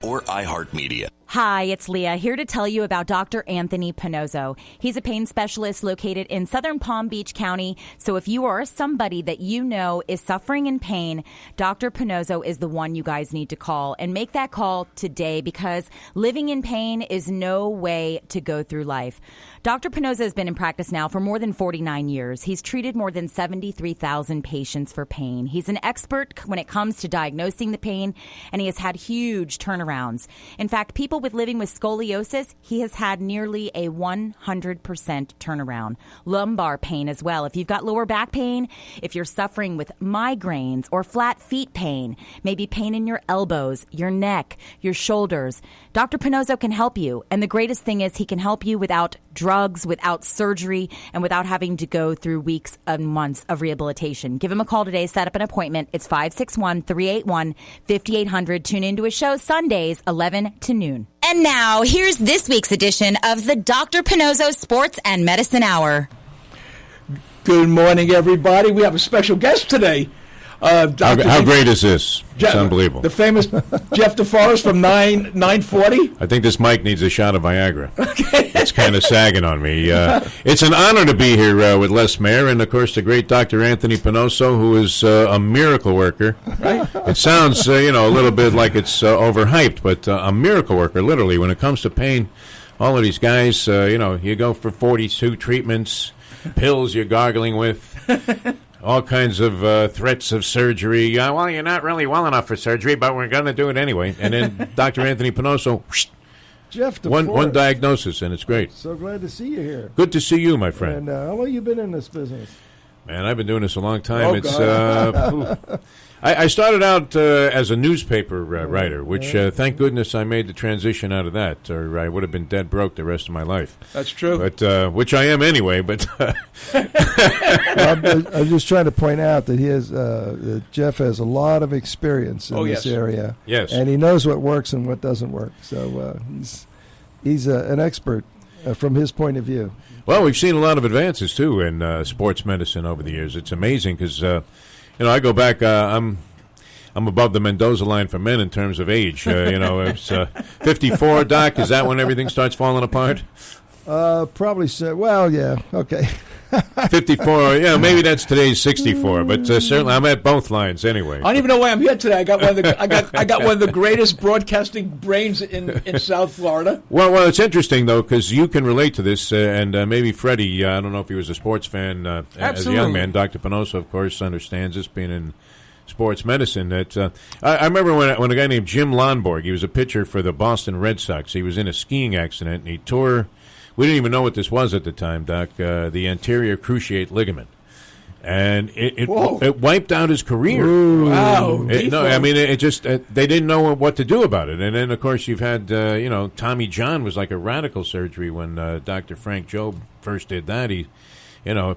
or iHeartMedia. Hi, it's Leah, here to tell you about Dr. Anthony Pannozzo. He's a pain specialist located in southern Palm Beach County. So if you are somebody that you know is suffering in pain, Dr. Pannozzo is the one you guys need to call. And make that call today, because living in pain is no way to go through life. Dr. Pannozzo has been in practice now for more than 49 years. He's treated more than 73,000 patients for pain. He's an expert when it comes to diagnosing the pain, and he has had huge turnarounds. In fact, people living with scoliosis, he has had nearly a 100% turnaround. Lumbar pain as well. If you've got lower back pain, if you're suffering with migraines or flat feet pain, maybe pain in your elbows, your neck, your shoulders, Dr. Pannozzo can help you. And the greatest thing is he can help you without drugs, without surgery, and without having to go through weeks and months of rehabilitation. Give him a call today. Set up an appointment. It's 561-381-5800. Tune into his show Sundays, 11 to noon. And now, here's this week's edition of the Dr. Pannozzo Sports and Medicine Hour. Good morning, everybody. We have a special guest today. How great is this? It's unbelievable. The famous Jeff Deforrest from 940. I think this mic needs a shot of Viagra. Okay. It's kind of sagging on me. It's an honor to be here with Les Mayer and, of course, the great Dr. Anthony Pannozzo, who is a miracle worker. Right. It sounds, a little bit like it's overhyped, but a miracle worker, literally. When it comes to pain, all of these guys, you go for 42 treatments, pills you're gargling with. All kinds of threats of surgery. Well, you're not really well enough for surgery, but we're going to do it anyway. And then Dr. Anthony Pannozzo, Jeff, one diagnosis, and it's great. So glad to see you here. Good to see you, my friend. And how long have you been in this business? Man, I've been doing this a long time. I started out as a newspaper writer, which thank goodness I made the transition out of that, or I would have been dead broke the rest of my life. That's true. But which I am anyway. But I'm just trying to point out that Jeff has a lot of experience in this area. Yes, and he knows what works and what doesn't work. So he's an expert from his point of view. Well, we've seen a lot of advances too in sports medicine over the years. It's amazing because. I go back. I'm above the Mendoza line for men in terms of age. It's 54. Doc, is that when everything starts falling apart? Probably so. Well, yeah. Okay. 54. Yeah, maybe that's today's 64. But certainly, I'm at both lines anyway. I don't even know why I'm here today. I got one of the greatest broadcasting brains in South Florida. Well, it's interesting though because you can relate to this, and maybe Freddie. I don't know if he was a sports fan as a young man. Dr. Pannozzo, of course, understands this, being in sports medicine. That I remember when a guy named Jim Lonborg, he was a pitcher for the Boston Red Sox. He was in a skiing accident and he tore. We didn't even know what this was at the time, Doc. The anterior cruciate ligament, and it wiped out his career. Ooh. Wow! It just they didn't know what to do about it. And then, of course, you've had Tommy John was like a radical surgery when Dr. Frank Jobe first did that.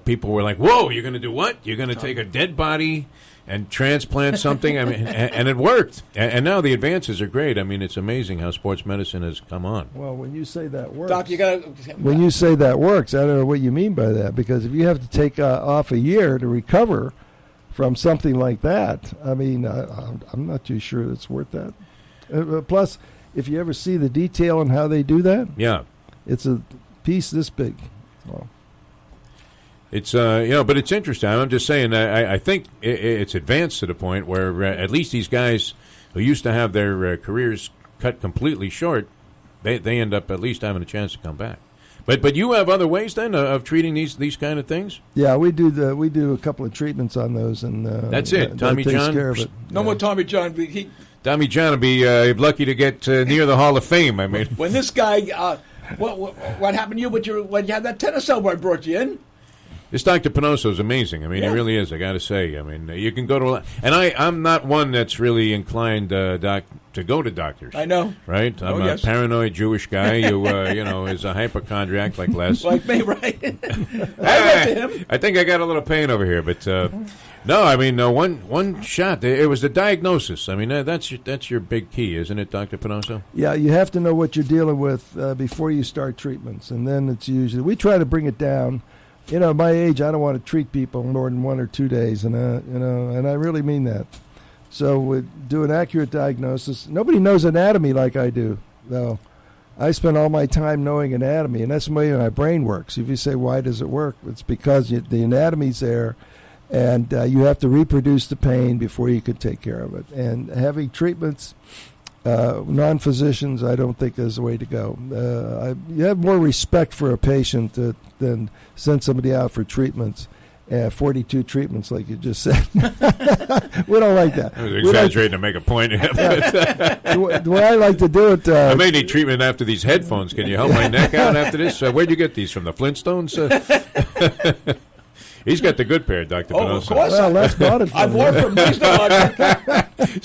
People were like, "Whoa, you're going to do what? You're going to take a dead body and transplant something?" I mean, and it worked. And now the advances are great. I mean, it's amazing how sports medicine has come on. Well, when you say that works, Doc, when you say that works, I don't know what you mean by that. Because if you have to take off a year to recover from something like that, I mean, I'm not too sure it's worth that. Plus, if you ever see the detail on how they do that, it's a piece this big. Well, it's but it's interesting. I'm just saying. I think it's advanced to the point where at least these guys who used to have their careers cut completely short, they end up at least having a chance to come back. But you have other ways then of treating these kind of things. Yeah, we do a couple of treatments on those, and that's it. Tommy John, care of it. No more Tommy John. Tommy John will be lucky to get near the Hall of Fame. I mean, when this guy, what happened to you? When you had that tennis elbow, I brought you in. This Dr. Pannozzo is amazing. I mean, he really is, I got to say. I mean, you can go to a lot. And I'm not one that's really inclined, Doc, to go to doctors. I know. Right? I'm a paranoid Jewish guy who, is a hypochondriac like Les. Like me, right? I went to him. I think I got a little pain over here. But, no, I mean, one shot. It was the diagnosis. I mean, that's your big key, isn't it, Dr. Pannozzo? Yeah, you have to know what you're dealing with before you start treatments. And then it's usually, we try to bring it down. My age, I don't want to treat people more than 1 or 2 days, and I really mean that. So we do an accurate diagnosis. Nobody knows anatomy like I do, though. I spend all my time knowing anatomy, and that's the way my brain works. If you say, why does it work? It's because the anatomy's there, and you have to reproduce the pain before you can take care of it. And having treatments, non-physicians, I don't think is the way to go. You have more respect for a patient than send somebody out for treatments. 42 treatments, like you just said. We don't like that. I was exaggerating to make a point. The way I like to do it... I may need treatment after these headphones. Can you help my neck out after this? Where'd you get these from? The Flintstones? He's got the good pair, Dr. Pannozzo. Of course. Well, Les bought it for I've me. worn from these.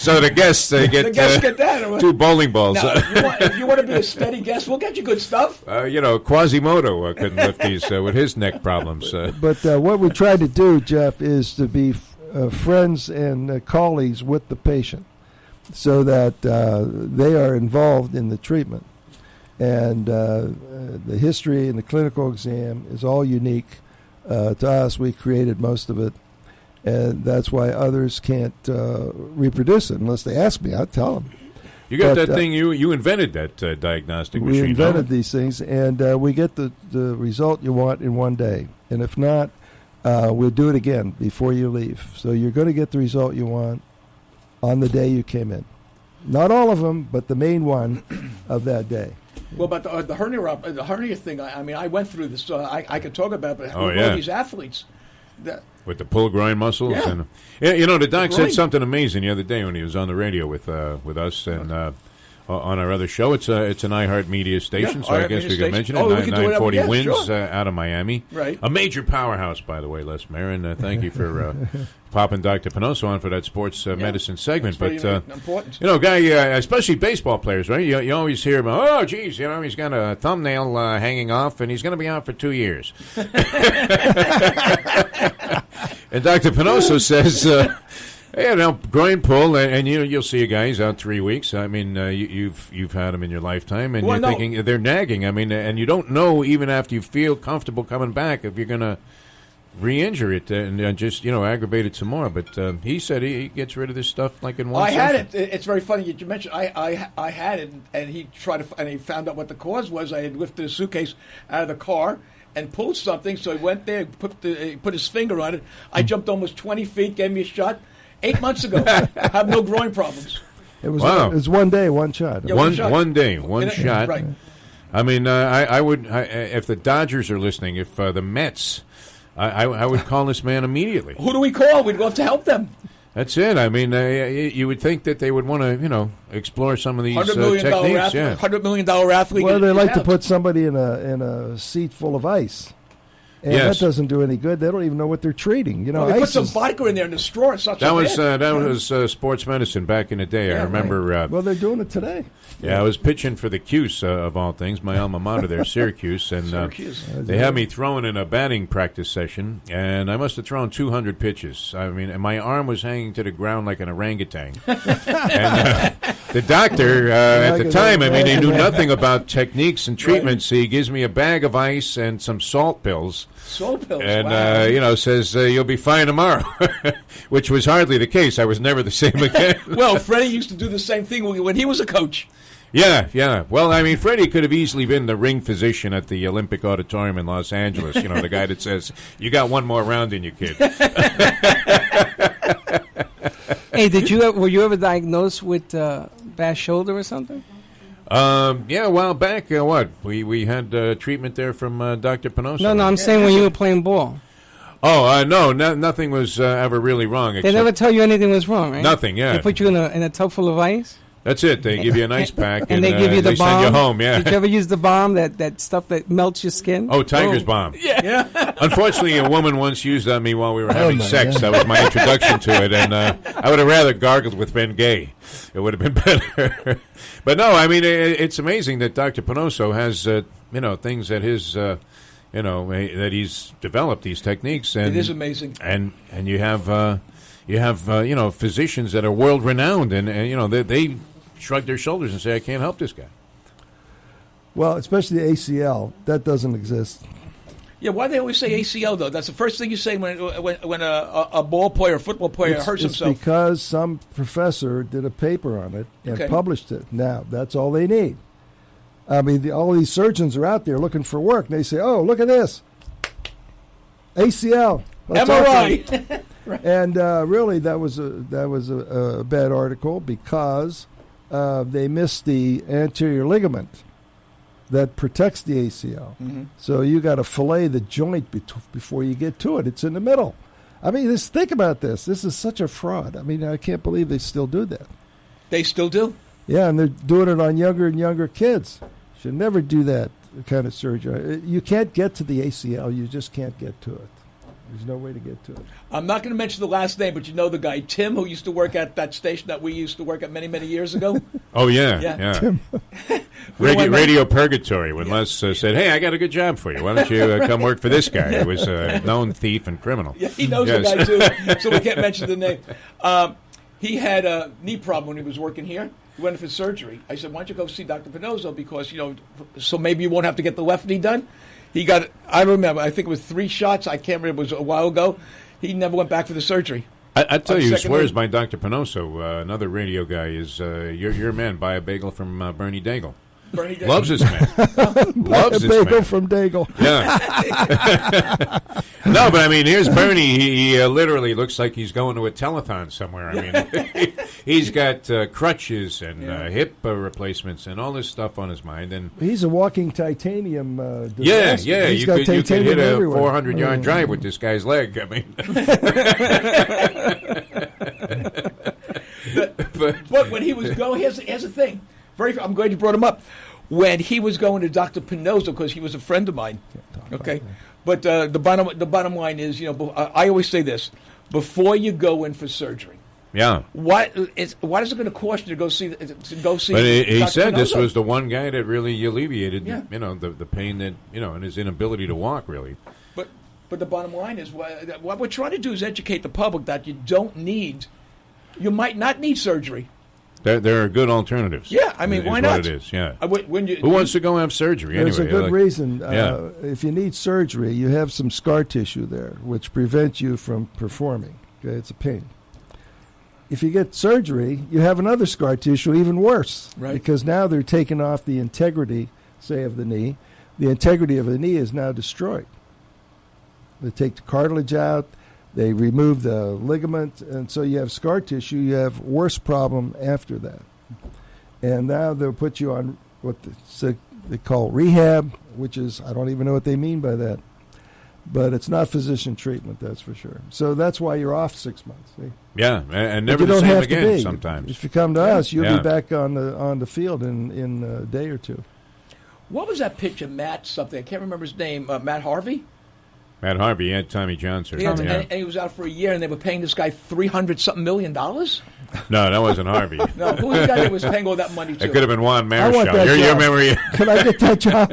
So the guests get that. 2 bowling balls. Now, if you want to be a steady guest, we'll get you good stuff. Quasimodo couldn't lift these with his neck problems. But what we try to do, Jeff, is to be friends and colleagues with the patient so that they are involved in the treatment. And the history and the clinical exam is all unique. To us, we created most of it, and that's why others can't reproduce it unless they ask me. I'll tell them. You got that thing, you invented that diagnostic machine. We invented these things, and we get the result you want in one day. And if not, we'll do it again before you leave. So you're going to get the result you want on the day you came in. Not all of them, but the main one of that day. Well, but the hernia thing, I went through this. I could talk about it. Oh, yeah. These athletes. With the pull groin muscles. Yeah. And, the doc said something amazing the other day when he was on the radio with us and on our other show. It's an iHeart Media station, so I guess we can mention it. 940 Wins out of Miami. Right. A major powerhouse, by the way, Les Mayer, and thank you for popping Dr. Pannozzo on for that sports medicine segment. But important. Guy, especially baseball players, right? You always hear about, oh, geez, he's got a thumbnail hanging off, and he's going to be out for 2 years. And Dr. Pannozzo says, groin pull, and you'll see a guy he's out 3 weeks. I mean, you've had them in your lifetime, and you're thinking they're nagging. I mean, and you don't know even after you feel comfortable coming back if you're going to re-injure it and just aggravate it some more. But he said he gets rid of this stuff like in one session. I had it. It's very funny you mentioned. I had it, and he he found out what the cause was. I had lifted a suitcase out of the car and pulled something, so he went there, put his finger on it. I jumped almost 20 feet, gave me a shot. 8 months ago, I have no groin problems. It was one day, one shot. Yeah, one day, one shot. Right. I mean, I would if the Dodgers are listening, if the Mets, I would call this man immediately. Who do we call? We'd love to help them. That's it. I mean, you would think that they would want to, explore some of these $100 million techniques. $100 million athlete. Well, they like to put somebody in a seat full of ice. And that doesn't do any good. They don't even know what they're treating. They put some vodka in there and destroy it. That was sports medicine back in the day. I remember. Right. Well, they're doing it today. Yeah, I was pitching for the Cuse, of all things, my alma mater there, Syracuse. And they had me throwing in a batting practice session, and I must have thrown 200 pitches. I mean, and my arm was hanging to the ground like an orangutan. And the doctor, at the time, I mean, he knew nothing about techniques and treatments. He gives me a bag of ice and some salt pills. Salt pills, and wow. Says you'll be fine tomorrow, which was hardly the case. I was never the same again. Well, Freddie used to do the same thing when he was a coach. Yeah. Well, I mean, Freddie could have easily been the ring physician at the Olympic Auditorium in Los Angeles. The guy that says, "You got one more round in you, kid." Hey, were you ever diagnosed with bad shoulder or something? Yeah, a while back, we had treatment there from Dr. Pannozzo. No, I'm saying when you were playing ball. Oh, no, nothing was ever really wrong. They never tell you anything was wrong, right? Nothing, yeah. They put you in a tub full of ice? That's it. They give you an ice pack, and they give you the bomb. Send you home, yeah. Did you ever use the bomb, that stuff that melts your skin? Oh, Tiger's bomb. Yeah. Unfortunately, a woman once used on me while we were having sex. God. That was my introduction to it, and I would have rather gargled with Ben Gay. It would have been better. But no, I mean, it's amazing that Dr. Pannozzo has, things at his, that he's developed these techniques. And, it is amazing. And you have, physicians that are world renowned, and they shrug their shoulders and say, "I can't help this guy." Well, especially the ACL, that doesn't exist. Yeah, why do they always say ACL, though? That's the first thing you say when a ball player, a football player hurts himself. It's because some professor did a paper on it and published it. Now, that's all they need. I mean, all these surgeons are out there looking for work, and they say, oh, look at this. ACL. MRI. Right. And really, that was a bad article because they missed the anterior ligament that protects the ACL. Mm-hmm. So you got to fillet the joint before you get to it. It's in the middle. I mean, think about this. This is such a fraud. I mean, I can't believe they still do that. They still do? Yeah, and they're doing it on younger and younger kids. Should never do that kind of surgery. You can't get to the ACL. You just can't get to it. There's no way to get to it. I'm not going to mention the last name, but you know the guy, Tim, who used to work at that station that we used to work at many, many years ago? Oh, yeah. Tim. Radio Purgatory, when Les said, hey, I got a good job for you. Why don't you come work for this guy? He was a known thief and criminal. Yeah, he knows the guy, too, so we can't mention the name. He had a knee problem when he was working here. He went in for surgery. I said, why don't you go see Dr. Pannozzo because, so maybe you won't have to get the left knee done? He got, I remember, I think it was 3 shots. I can't remember. It was a while ago. He never went back for the surgery. I tell you, who swears by Dr. Pannozzo, another radio guy, is your man. Buy a bagel from Bernie Daigle. Bernie Daigle. Loves this man. Loves this bagel man. from Daigle. Yeah. No, but I mean, here's Bernie. He literally looks like he's going to a telethon somewhere. I mean, he's got crutches and hip replacements and all this stuff on his mind. And he's a walking titanium disaster. Yeah. He's You got could hit a everywhere. 400-yard drive with this guy's leg. I mean, but when he was going, here's the thing. I'm glad you brought him up. When he was going to Dr. Pannozzo, because he was a friend of mine. Okay, but the bottom line is, I always say this: before you go in for surgery, what is it going to cost you to go see? But he said Pannozzo? This was the one guy that really alleviated, the pain that and his inability to walk really. But the bottom line is what we're trying to do is educate the public that you might not need surgery. There are good alternatives. Yeah, I mean, why not? What it is, yeah. Who wants to go have surgery anyway? There's a good reason. If you need surgery, you have some scar tissue there, which prevents you from performing. Okay, it's a pain. If you get surgery, you have another scar tissue, even worse. Right. Because now they're taking off the integrity, say, of the knee. The integrity of the knee is now destroyed. They take the cartilage out. They remove the ligament, and so you have scar tissue. You have worse problem after that. And now they'll put you on what they call rehab, which is, I don't even know what they mean by that. But it's not physician treatment, that's for sure. So that's why you're off 6 months. See? Yeah, and never the same again sometimes. If you come to us, you'll be back on the field in a day or two. What was that picture, Matt something? I can't remember his name. Matt Harvey? Matt Harvey, he had Tommy John surgery. And he was out for a year, and they were paying this guy $300-something million? No, that wasn't Harvey. No, who was the guy that was paying all that money to? It could have been Juan I want Marichal. that Your job. memory. Can I get that job?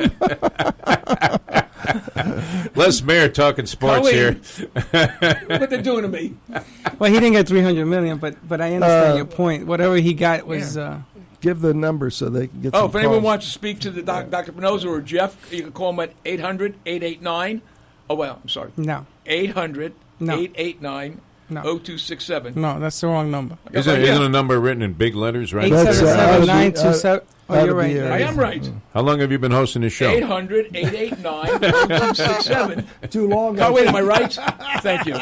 Les Mayer talking sports here. What they're doing to me. Well, he didn't get $300 million, but I understand your point. Whatever he got was... Give the number so they can get some if anyone calls. wants to speak to the Dr. Pannozzo or Jeff, you can call them at 800-889. Oh, well, I'm sorry. No. 800-889-0267. No, that's the wrong number. Isn't a number written in big letters, right? 877-927. Oh, you're right. I am right. How long have you been hosting this show? 800-889-0267. Too long. Oh, wait, am I right? Thank you.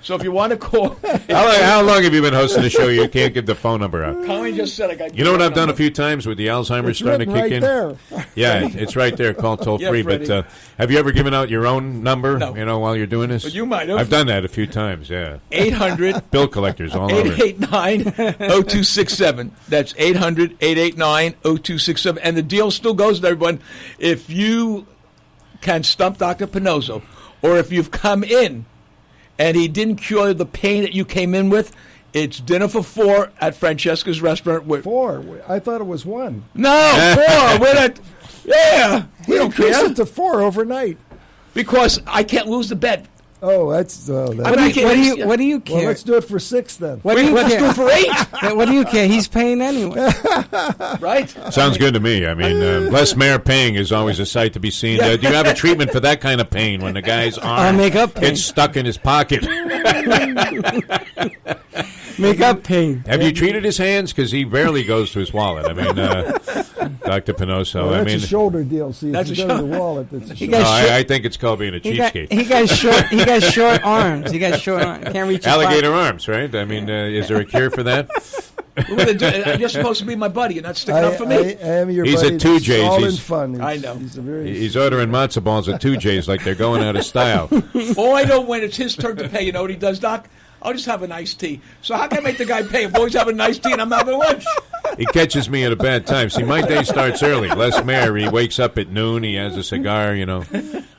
So if you want to call... How long have you been hosting the show? You can't give the phone number out. Colleen just said I got... You know what I've done a few times with the Alzheimer's starting to kick in? There. Yeah, it's right there. Call toll-free. But have you ever given out your own number, No. While you're doing this? But you might have. I've done that a few times, yeah. 800... Bill collectors all over. 889-0267. That's 800-889-0267. And the deal still goes with everyone. If you can stump Dr. Pannozzo, or if you've come in and he didn't cure the pain that you came in with, it's dinner for 4 at Francesca's restaurant. 4. I thought it was 1. No, 4. We're not. Yeah, we don't increased care. it to 4 overnight. Because I can't lose the bet. Oh, that's. What do you care? Well, let's do it for 6 then. Let's do it for 8. What do you care? He's paying anyway. Right? Sounds good to me. I mean, Les Mayer paying is always a sight to be seen. Do you have a treatment for that kind of pain when the guy's arm gets stuck in his pocket? Make up pain. Have you treated his hands? Because he rarely goes to his wallet. I mean, Dr. Pannozzo. Well, that's a shoulder deal. See, if you go to the wallet, that's a shoulder. I think it's called being a cheapskate. He got short arms. He got short arms. Can't reach alligator arms, right? I mean, is there a cure for that? You're supposed to be my buddy. You're not sticking up for me. I am your He's buddy. at 2J's. All in fun. I know. He's ordering matzo balls at 2J's like they're going out of style. Oh, I know when it's his turn to pay. You know what he does, Doc? I'll just have an iced tea. So how can I make the guy pay? I'm always having an iced tea and I'm having lunch. He catches me at a bad time. See, my day starts early. Les Mayer, he wakes up at noon. He has a cigar,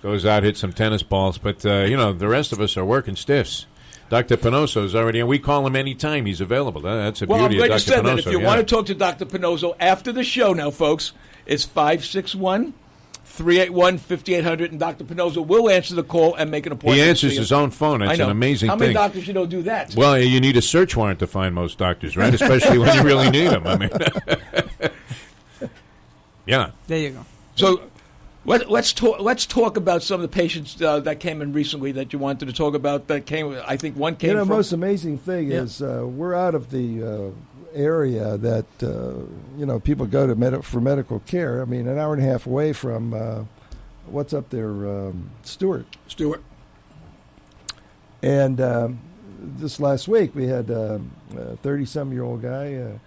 goes out, hits some tennis balls. But, the rest of us are working stiffs. Dr. Pannozzo is already, and we call him anytime he's available. That's a beauty I'm glad of you Dr. said that. Pannozzo. If you want to talk to Dr. Pannozzo after the show now, folks, it's 561-381-5800, and Dr. Pannozzo will answer the call and make an appointment. He answers his own phone. It's an amazing thing. How many doctors don't do that? Well, you need a search warrant to find most doctors, right? Especially when you really need them. I mean, yeah. There you go. So let's talk about some of the patients that came in recently that you wanted to talk about. That came, I think one came. The most amazing thing is we're out of the area that people go to for medical care. I mean, an hour and a half away from what's up there, Stewart. And this last week we had a 30-some-year-old guy.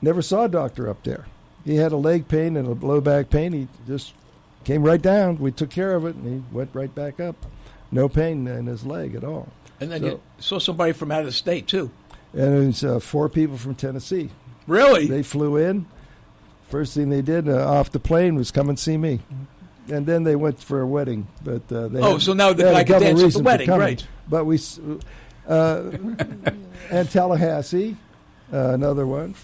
Never saw a doctor up there. He had a leg pain and a low back pain. He just came right down. We took care of it, and he went right back up. No pain in his leg at all. And then you saw somebody from out of the state, too. And it was 4 people from Tennessee. Really? They flew in. First thing they did off the plane was come and see me. And then they went for a wedding. But so now the guy can dance at the wedding, right? But and Tallahassee. Another one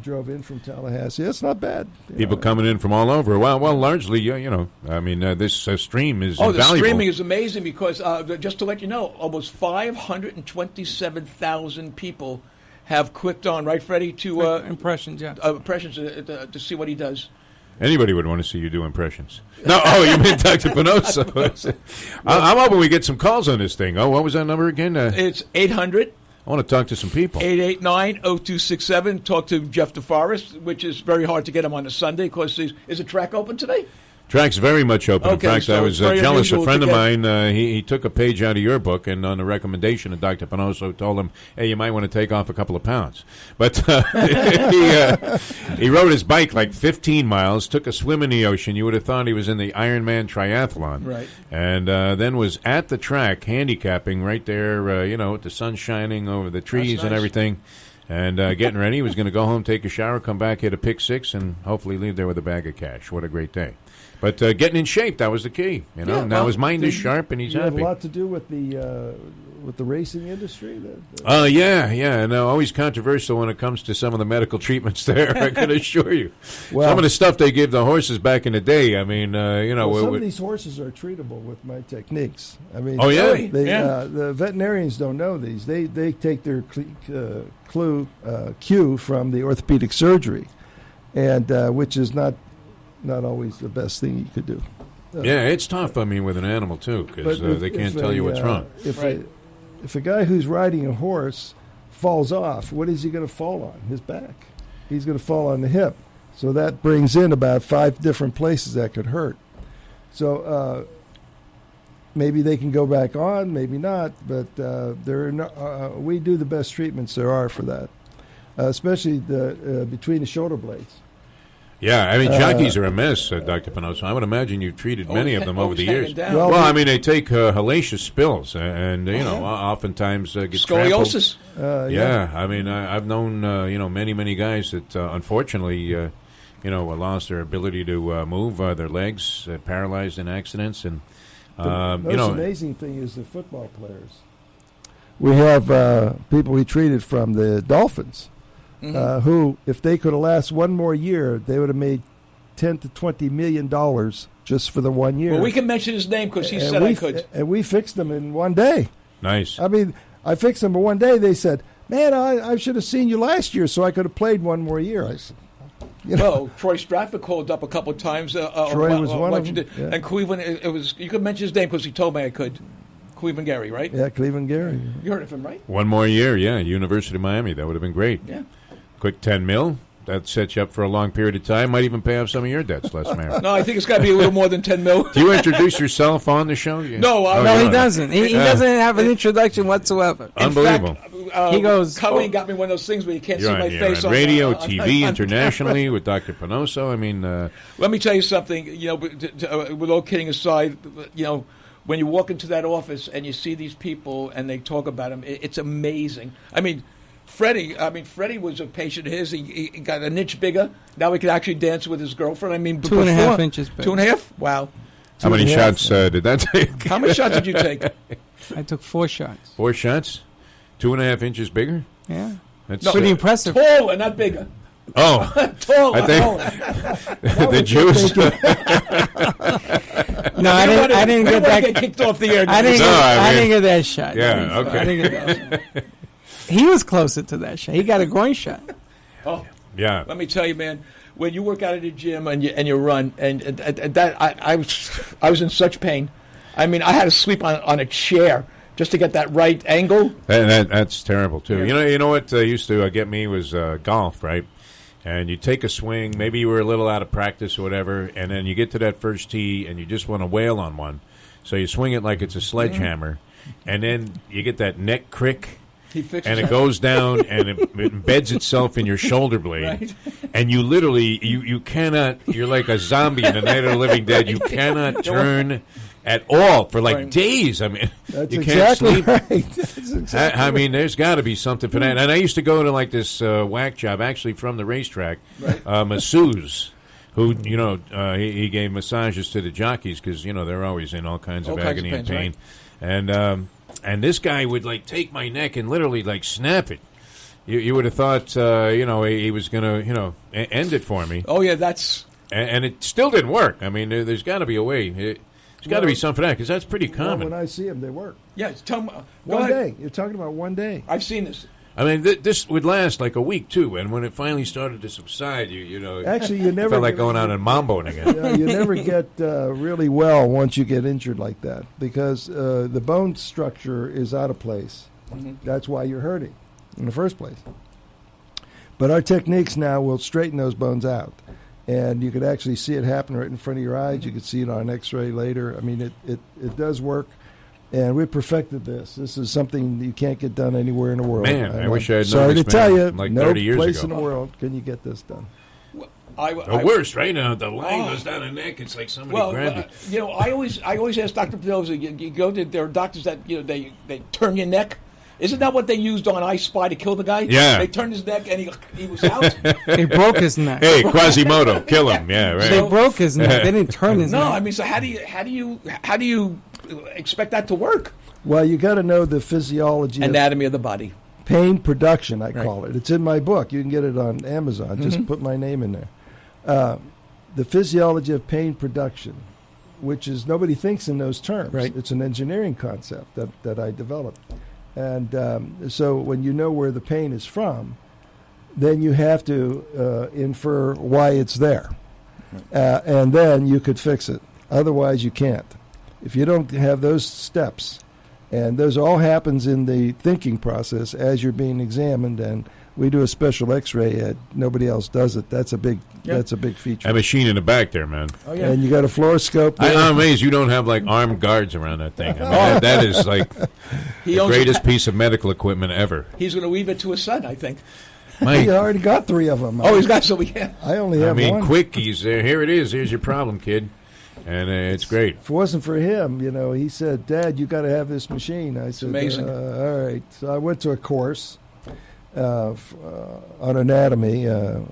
drove in from Tallahassee. That's not bad. People coming in from all over. Well, largely, this stream is invaluable. The streaming is amazing because, just to let you know, almost 527,000 people have clicked on, right, Freddie, to impressions, to see what he does. Anybody would want to see you do impressions. No, you mean Dr. Pannozzo. I'm hoping we get some calls on this thing. Oh, what was that number again? It's 800- I want to talk to some people. 889-0267. Talk to Jeff Deforrest, which is very hard to get him on a Sunday because is the track open today? Track's very much open. Okay, in fact, so I was jealous. A friend of mine, he took a page out of your book, and on the recommendation of Dr. Pannozzo, told him, hey, you might want to take off a couple of pounds. But he rode his bike like 15 miles, took a swim in the ocean. You would have thought he was in the Ironman triathlon. Right. And then was at the track handicapping right there, with the sun shining over the trees and everything. And getting ready. He was going to go home, take a shower, come back, hit a pick 6, and hopefully leave there with a bag of cash. What a great day. But getting in shape, that was the key. Now his mind is sharp and he's happy. Have a lot to do with the racing industry? Yeah. No, always controversial when it comes to some of the medical treatments there, I can assure you. Well, some of the stuff they give the horses back in the day, I mean, some of these horses are treatable with my techniques. I mean, the veterinarians don't know these. They take their cue from the orthopedic surgery, and which is not always the best thing you could do. It's tough, I mean, with an animal, too, because they can't tell you what's wrong. If a guy who's riding a horse falls off, what is he going to fall on? His back. He's going to fall on the hip. So that brings in about 5 different places that could hurt. So maybe they can go back on, maybe not, but we do the best treatments there are for that, especially between the shoulder blades. Yeah, I mean, jockeys are a mess, Dr. Pannozzo. I would imagine you've treated many of them over the years. Well, I mean, they take hellacious spills, and oftentimes get scoliosis. I mean, I've known many guys that unfortunately lost their ability to move their legs, paralyzed in accidents, and the most amazing thing is the football players. We have people we treated from the Dolphins. Who, if they could have lasted one more year, they would have made $10 to $20 million just for the 1 year. Well, we can mention his name because he And said I could. And we fixed them in 1 day. Nice. I mean, I fixed them in 1 day. They said, man, I should have seen you last year so I could have played one more year. I said, Well, Troy Stratford called up a couple of times. Troy was one of them. Yeah. And Cleveland, it was. You could mention his name because he told me I could. Cleveland Gary, right? Yeah, Cleveland Gary. You heard of him, right? 1 more year, yeah. University of Miami. That would have been great. Yeah. Quick 10 mil. That sets you up for a long period of time. Might even pay off some of your debts, Les Mayer. No, I think it's got to be a little more than 10 mil. Do you introduce yourself on the show? No, No, he doesn't. He doesn't have an introduction whatsoever. Unbelievable. Fact, He goes, Colleen got me one of those things where you can't You're see on, my you're face on on radio, on TV, internationally with Dr. Pannozzo. I mean, Let me tell you something. With all kidding aside, when you walk into that office and you see these people and they talk about him, it's amazing. I mean, Freddie was a patient of his. He got an inch bigger. Now he can actually dance with his girlfriend. I mean, 2.5 inches bigger. 2.5? Wow. how many shots did that take? How many shots did you take? I took 4 shots. 4 shots? 2.5 inches bigger? Yeah. That's Pretty impressive. Taller, not bigger. Oh, Taller. I think the Jews. No, I didn't get that. Get kicked off the air. I didn't get that shot. Yeah, okay. I didn't get that shot. He was closer to that shot. He got a groin shot. Oh, Yeah. let me tell you, man. When you work out at the gym and you run, and that I was in such pain. I mean, I had to sleep on a chair just to get that right angle. That's terrible too. Yeah. You know what used to get me was golf, right? And you take a swing, maybe you were a little out of practice or whatever, and then you get to that first tee and you just want to wail on one. So you swing it like it's a sledgehammer, and then you get that neck crick, and it goes down and it embeds itself in your shoulder blade. Right. And you literally, you cannot, you're like a zombie in the Night of the Living Dead. You cannot turn at all for like days. I mean, That's you can't exactly sleep. right. That's exactly I mean, there's got to be something for that. And I used to go to like this whack job, actually from the racetrack, masseuse, who he gave massages to the jockeys because they're always in all kinds of agony and pain, right? And this guy would like take my neck and literally like snap it. You would have thought he was going to end it for me. Oh yeah, that's and it still didn't work. I mean, there's got to be a way. There's got to be something for that because that's pretty common. Well, when I see them, they work. yeah. Tell me, One day. You're talking about 1 day. I've seen this. I mean, this would last like a week too, and when it finally started to subside, Actually, you never felt like going out and mamboing again. You never get really well once you get injured like that because the bone structure is out of place. Mm-hmm. That's why you're hurting in the first place. But our techniques now will straighten those bones out. And you could actually see it happen right in front of your eyes. You could see it on an X-ray later. I mean, it does work. And we perfected this. This is something you can't get done anywhere in the world. Man, I wish I had known Sorry this to tell you, like no 30 years place ago. in the world can you get this done. The worst, right now, the line goes down the neck. It's like somebody grabbed it. I always ask Dr. Pannozzo, you go to, there are doctors that they turn your neck. Isn't that what they used on I Spy to kill the guy? Yeah. They turned his neck and he was out. They broke his neck. Hey, Quasimodo, kill him. Yeah, right. They broke his neck. They didn't turn his neck. No, I mean, so how do you expect that to work? Well, you got to know the physiology Anatomy of the body. pain production, I call it. It's in my book. You can get it on Amazon. Just put my name in there. The physiology of pain production, which is nobody thinks in those terms. Right. It's an engineering concept that I developed. And so when you know where the pain is from, then you have to infer why it's there. And then you could fix it. Otherwise, you can't. If you don't have those steps, and those all happens in the thinking process as you're being examined, and we do a special X-ray. Nobody else does it. That's a big feature. A machine in the back there, man. Oh, yeah. And you got a fluoroscope there. I'm amazed you don't have like armed guards around that thing. I mean, that is like the greatest piece of medical equipment ever. He's going to leave it to his son, I think. He already got 3 of them. Oh, he's got so we can. I only have one. quick. He's here. It is. Here's your problem, kid. And it's great. If it wasn't for him, he said, "Dad, you got to have this machine." I said, amazing. All right. So I went to a course on anatomy, a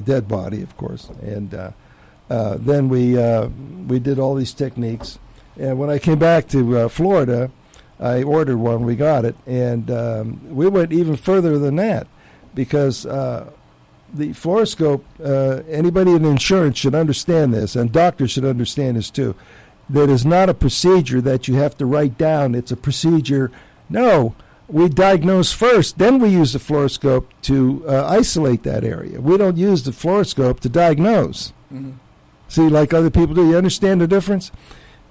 dead body, of course, and then we did all these techniques. And when I came back to Florida, I ordered one. We got it, and we went even further than that because the fluoroscope, anybody in insurance should understand this, and doctors should understand this too. That is not a procedure that you have to write down. It's a procedure. No, we diagnose first, then we use the fluoroscope to isolate that area. We don't use the fluoroscope to diagnose. Mm-hmm. See, like other people do. You understand the difference?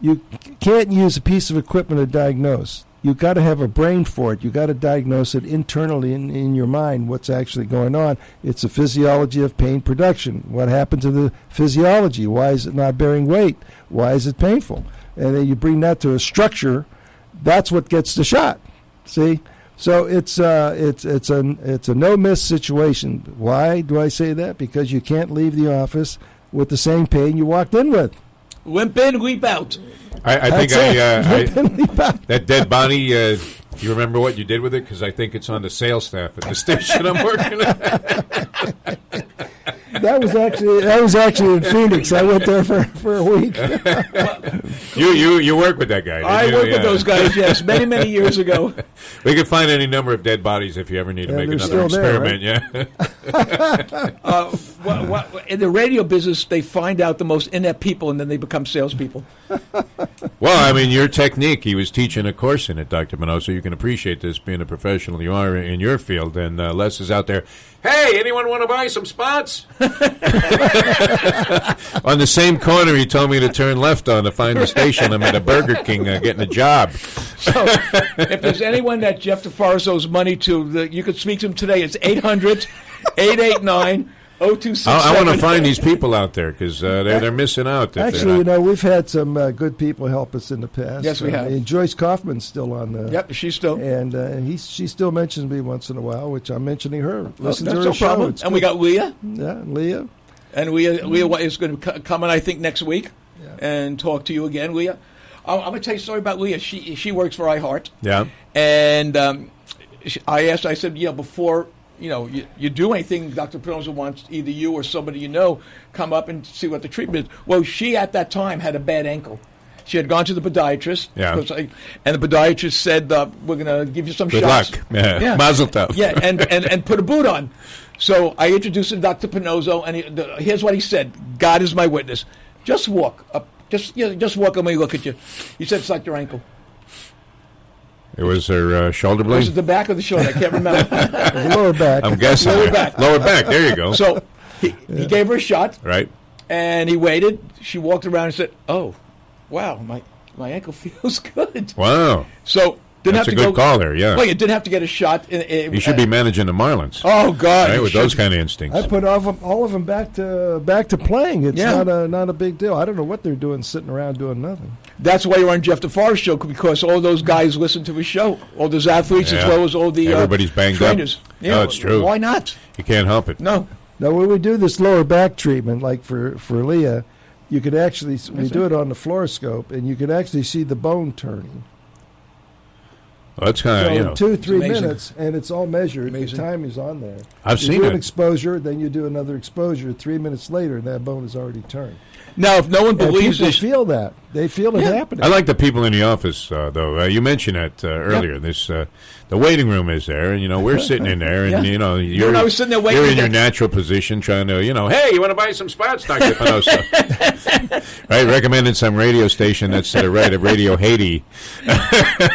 You can't use a piece of equipment to diagnose. You've got to have a brain for it. You've got to diagnose it internally in your mind, what's actually going on. It's the physiology of pain production. What happened to the physiology? Why is it not bearing weight? Why is it painful? And then you bring that to a structure. That's what gets the shot. See? So it's a no-miss situation. Why do I say that? Because you can't leave the office with the same pain you walked in with. Limp in, leap out. I think that dead body, you remember what you did with it? Because I think it's on the sales staff at the station I'm working at. That was actually in Phoenix. I went there for a week. You work with that guy. I worked with those guys, yes, many years ago. We could find any number of dead bodies if you ever need to make another experiment. There, right? Yeah. In the radio business, they find out the most inept people, and then they become salespeople. Well, I mean, your technique, he was teaching a course in it, Dr. Pannozzo. You can appreciate this being a professional you are in your field. And Les is out there, hey, anyone want to buy some spots? On the same corner, he told me to turn left on to find the station. I'm at a Burger King getting a job. So, if there's anyone that Jeff Deforrest owes money to, you could speak to him today. It's 800-889-0267. I want to find these people out there because they're missing out. Actually, we've had some good people help us in the past. Yes, we have. Joyce Kaufman's still on the... Yep, she's still. And she still mentions me once in a while, which I'm mentioning her. Listen to her no show. Problem. And good. We got Leah. Yeah, Leah. And Leah is going to come in, I think, next week and talk to you again, Leah. I'm going to tell you a story about Leah. She works for iHeart. Yeah. And I said, before... you do anything, Dr. Pannozzo wants either you or somebody come up and see what the treatment is. Well, she at that time had a bad ankle. She had gone to the podiatrist. Yeah. And the podiatrist said, we're going to give you some Good shots. Good luck. Yeah. Mazel tov. Yeah, and put a boot on. So I introduced her to Dr. Pannozzo, and here's what he said. God is my witness. Just walk up. Just walk and let me look at you. He said, it's like your ankle. It was her shoulder blade? Was it the back or the shoulder? I can't remember. The lower back. I'm guessing. Lower back. Lower back. There you go. So he gave her a shot. Right. And he waited. She walked around and said, oh, wow, my ankle feels good. Wow. So didn't That's have to a good call there, yeah. Well, you didn't have to get a shot. You should be managing the Marlins. Oh, God. Right, with those kind of instincts. I put all of them back to playing. It's not a big deal. I don't know what they're doing, sitting around doing nothing. That's why you're on Jeff Deforrest show, because all those guys listen to his show. All those athletes as well as all the everybody's banged trainers. up. Yeah, it's true. Why not? You can't help it. No. Now, when we do this lower back treatment, like for Leah, you could actually we do it on the fluoroscope, and you could actually see the bone turning. Well, that's kind of, 2-3 minutes, and it's all measured. Amazing. The time is on there. I've seen do it. An exposure, then you do another exposure. 3 minutes later, and that bone is already turned. Now, if no one believes people this, feel that. They feel it happening. I like the people in the office, though. You mentioned that earlier. This the waiting room is there, and we're sitting in there, and you're sitting there waiting. You're in your natural position, trying to, hey, you want to buy some spots, Dr. Pannozzo? Right, recommended some radio station that's right at Radio Haiti.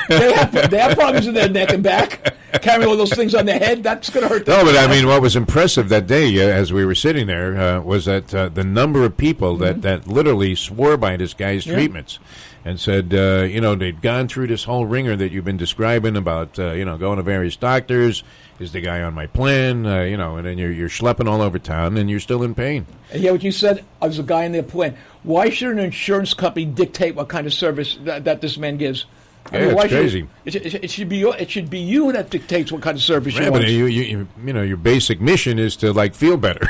they have problems in their neck and back. Carry all those things on their head. That's going to hurt them. No, but I mean, what was impressive that day, as we were sitting there, was that the number of people that literally swore by this guy's treatments and said, they'd gone through this whole ringer that you've been describing about, going to various doctors. Is the guy on my plan? And then you're schlepping all over town and you're still in pain. And what you said, as a guy in their plan. Why should an insurance company dictate what kind of service that this man gives? It's crazy. It should be you that dictates what kind of service you want. But your basic mission is to feel better.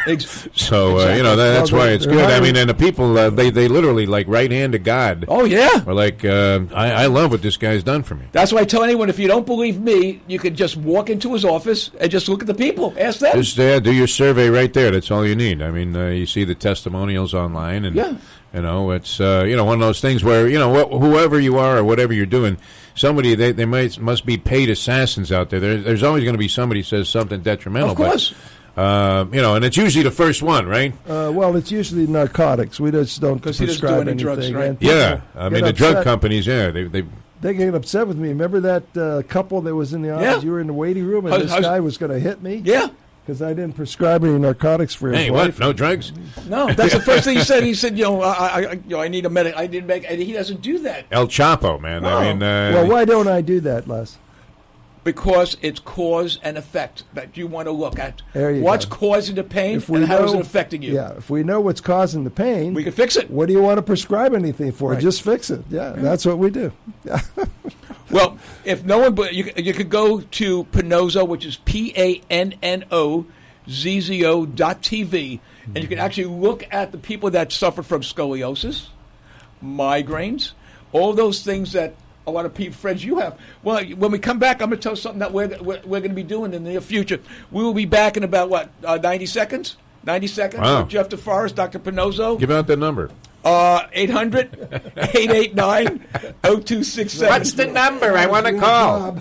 So exactly. That's why it's good. I mean, and the people they literally right hand to God. Oh yeah. Or I love what this guy's done for me. That's why I tell anyone, if you don't believe me, you could just walk into his office and just look at the people. Ask them. Just do your survey right there. That's all you need. I mean, you see the testimonials online, and it's one of those things where whoever you are or whatever you're doing. Somebody must be paid assassins out there. There's always going to be somebody who says something detrimental. Of course. And it's usually the first one, right? Well, it's usually narcotics. We just don't Because he doesn't do prescribe any anything. drugs, right? And people Yeah, I mean, the get drug upset. companies, they They get upset with me. Remember that couple that was in the office? Yeah. You were in the waiting room, and this guy was going to hit me? Yeah. Because I didn't prescribe any narcotics for his hey, wife. what? No drugs? No, that's the first thing he said. He said, I need a medic. I didn't make, and he doesn't do that El Chapo, man. No. I mean, Well, why don't I do that, Les? because it's cause and effect that you want to look at. There you What's go. causing the pain and how is it affecting you? Yeah, if we know what's causing the pain, We can fix it. what do you want to prescribe anything for? Right. Just fix it. Yeah, that's what we do. Well, if no one, but you could go to Pannozzo, which is PANNOZZO.TV, and you can actually look at the people that suffer from scoliosis, migraines, all those things that a lot of people, friends you have. Well, when we come back, I'm going to tell you something that we're going to be doing in the near future. We will be back in about, 90 seconds? 90 seconds Wow. with Jeff Deforrest, Dr. Pannozzo. give out the number. 800-889-0267. What's the number? I want to call.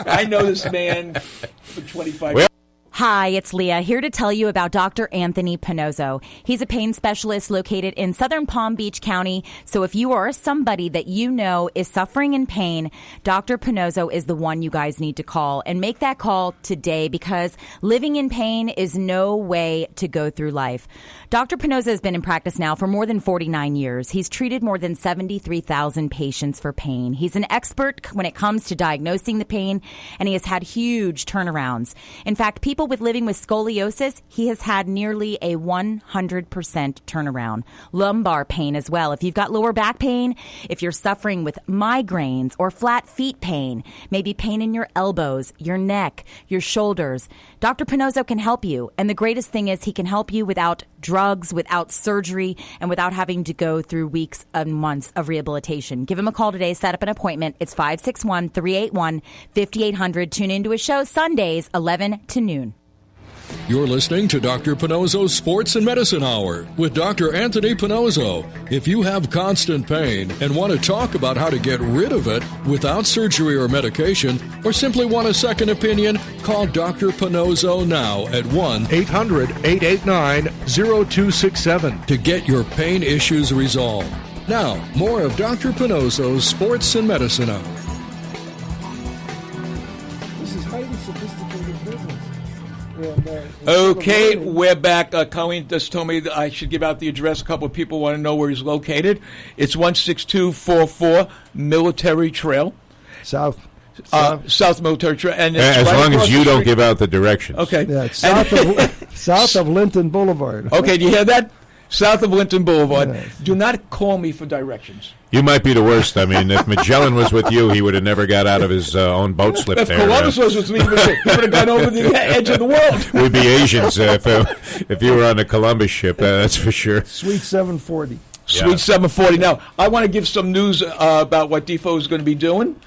I know this man for 25 years. Hi, it's Leah, here to tell you about Dr. Anthony Pannozzo. He's a pain specialist located in Southern Palm Beach County. So if you or somebody that you know is suffering in pain, Dr. Pannozzo is the one you guys need to call. And make that call today, because living in pain is no way to go through life. Dr. Pannozzo has been in practice now for more than 49 years. He's treated more than 73,000 patients for pain. He's an expert when it comes to diagnosing the pain, and he has had huge turnarounds. In fact, people living with scoliosis, he has had nearly a 100% turnaround. Lumbar pain as well. If you've got lower back pain, if you're suffering with migraines or flat feet pain, maybe pain in your elbows, your neck, your shoulders, Dr. Pannozzo can help you. And the greatest thing is he can help you without drugs, without surgery, and without having to go through weeks and months of rehabilitation. Give him a call today. Set up an appointment. It's 561-381-5800. Tune into his show Sundays, 11 to noon. You're listening to Dr. Pannozzo's Sports and Medicine Hour with Dr. Anthony Pannozzo. If you have constant pain and want to talk about how to get rid of it without surgery or medication, or simply want a second opinion, call Dr. Pannozzo now at 1-800-889-0267 to get your pain issues resolved. Now, more of Dr. Pannozzo's Sports and Medicine Hour. This is highly sophisticated business. Okay, we're back. Colleen just told me that I should give out the address. A couple of people want to know where he's located. It's 16244 Military Trail. South Military Trail. And it's As right long across as the you don't street. give out the directions. Okay. Yeah, it's south of Linton Boulevard. Okay, do you hear that? South of Linton Boulevard. Yes. Do not call me for directions. You might be the worst. I mean, if Magellan was with you, he would have never got out of his own boat slip If there. Columbus was with me, he would have gone over the edge of the world. We'd be Asians if you were on the Columbus ship, that's for sure. Suite 740. Sweet 740. Now, I want to give some news about what Defo is going to be doing.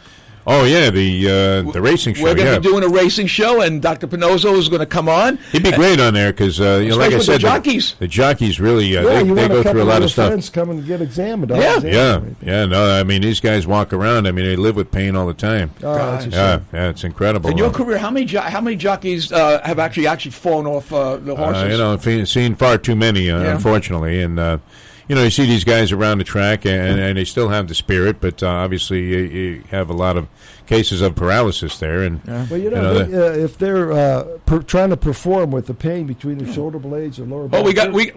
Oh, yeah, the racing show, We're going to yeah. be doing a racing show, and Dr. Pannozzo is going to come on. He'd be great on there because, like I with said, the jockeys. the jockeys really, Yeah, they you want go through a lot of of stuff. friends come and get examined. Yeah, no, I mean, these guys walk around. I mean, they live with pain all the time. Oh, that's a Yeah, shame. yeah, it's incredible. In your career, how many jockeys have actually fallen off the horses? I've seen far too many, unfortunately, and you see these guys around the track, and they still have the spirit, but obviously you have a lot of cases of paralysis there. And Well, if they're trying to perform with the pain between their shoulder blades or lower back, Oh, we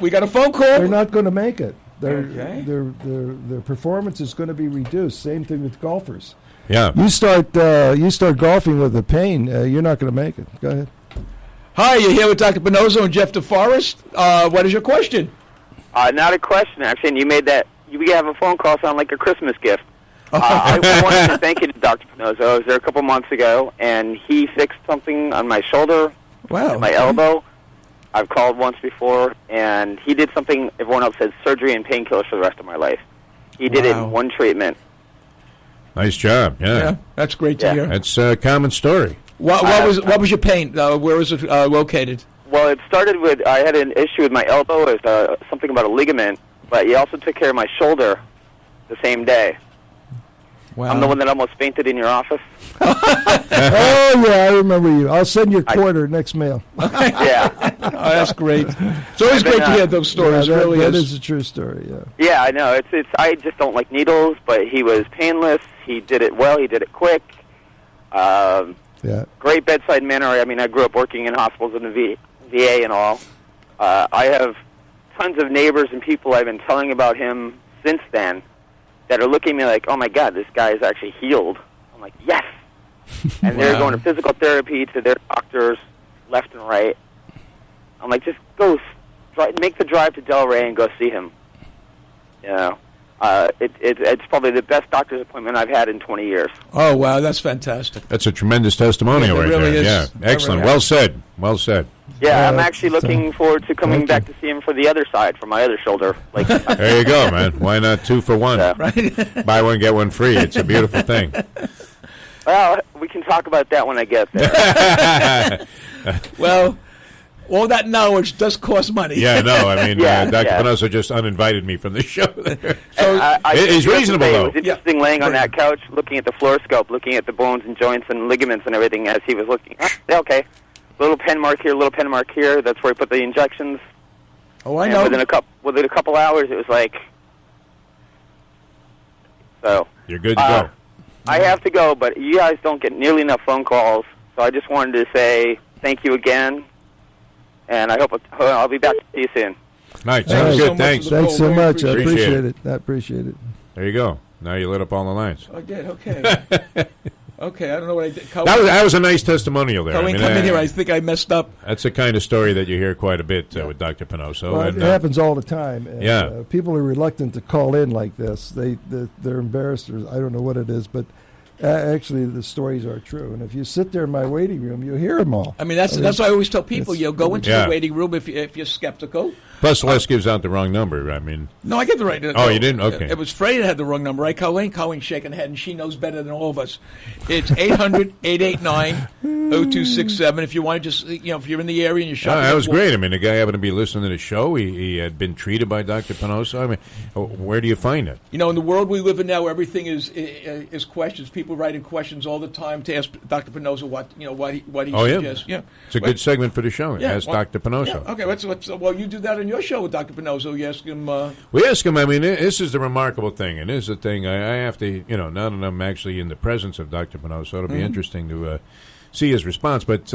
got a phone call. they're not going to make it. Okay. Their performance is going to be reduced. Same thing with golfers. yeah, You start golfing with the pain, you're not going to make it. Go ahead. Hi, you're here with Dr. Pannozzo and Jeff Deforrest. What is your question? Not a question, actually. And you have a phone call sound like a Christmas gift. I wanted to thank you to Dr. Pannozzo. I was there a couple months ago, and he fixed something on my shoulder, Wow. my elbow. I've called once before, and he did something everyone else said, surgery and painkillers for the rest of my life. He did it Wow. in one treatment. nice job. Yeah, that's great to Yeah. hear. That's a common story. What was your pain? Where was it located? Well, it started with, I had an issue with my elbow. It was something about a ligament, but he also took care of my shoulder the same day. Wow. I'm the one that almost fainted in your office. Oh, yeah, I remember you. I'll send your quarter next mail. Yeah. Oh, that's great. It's always great to hear those stories. Yeah, It really that is. is a true story, yeah. Yeah, I know. It's. I just don't like needles, but he was painless. He did it well. He did it quick. Yeah. Great bedside manner. I mean, I grew up working in hospitals in the VA and all. I have tons of neighbors and people I've been telling about him since then that are looking at me like, oh, my God, this guy is actually healed. I'm like, yes. And they're going to physical therapy, to their doctors left and right. I'm like, just go, make the drive to Delray and go see him. You know, it's probably the best doctor's appointment I've had in 20 years. Oh, wow, that's fantastic. That's a tremendous testimonial Yeah, it right really there. is. Yeah, excellent. Really Well said. Well said. Yeah, I'm Yeah, actually looking forward to coming back to see him for the other side, for my other shoulder. Like, There you go, man. Why not 2 for 1? Yeah. Buy one, get one free. It's a beautiful thing. well, we can talk about that when I get there. Well, all that knowledge does cost money. Yeah, no, I mean, Yeah, Dr. yeah. Pannozzo just uninvited me from the show there. So, It's just reasonable, say though. It was interesting laying on that couch, looking at the fluoroscope, looking at the bones and joints and ligaments and everything as he was looking. Okay, little pen mark here, little pen mark here. That's where he put the injections. oh, I And know. within a couple hours, it was like. So You're good to go. I have to go, but you guys don't get nearly enough phone calls. So I just wanted to say thank you again, and I hope I'll be back to see you soon. Nice. Thank Sounds you so good. much Thanks. for the Thanks so Very much. I appreciate appreciate it. it. I appreciate it. There you go. Now you lit up all the lines. I did, okay. Okay, I don't know what I did. That was a nice testimonial there. Colleen, come in here. I think I messed up. That's the kind of story that you hear quite a bit with Dr. Pannozzo. Well, and, it happens all the time. And, Yeah. people are reluctant to call in like this. They're embarrassed, or I don't know what it is, but actually the stories are true. And if you sit there in my waiting room, you'll hear them all. I mean, that's why I always tell people, go into Yeah. the waiting room if you're skeptical. Plus, Les gives out the wrong number. I mean, No, I get the right. Oh, you didn't? Okay. It was Freddie that had the wrong number, right, Colleen? Colleen's shaking her head, and she knows better than all of us. It's 800-889-0267. If you want to just, if you're in the area and you're shopping. that was great. I mean, the guy happened to be listening to the show. He had been treated by Dr. Pannozzo. I mean, where do you find it? In the world we live in now, everything is questions. People write in questions all the time to ask Dr. Pannozzo what he suggests. Yeah. It's a good segment for the show. Ask Dr. Pannozzo. Yeah, okay, well, you do that on your show with Dr. Pannozzo. You ask him. We ask him. I mean, this is the remarkable thing, and this is the thing. I have to, now that I'm actually in the presence of Dr. Pannozzo, it'll be interesting to see his response. But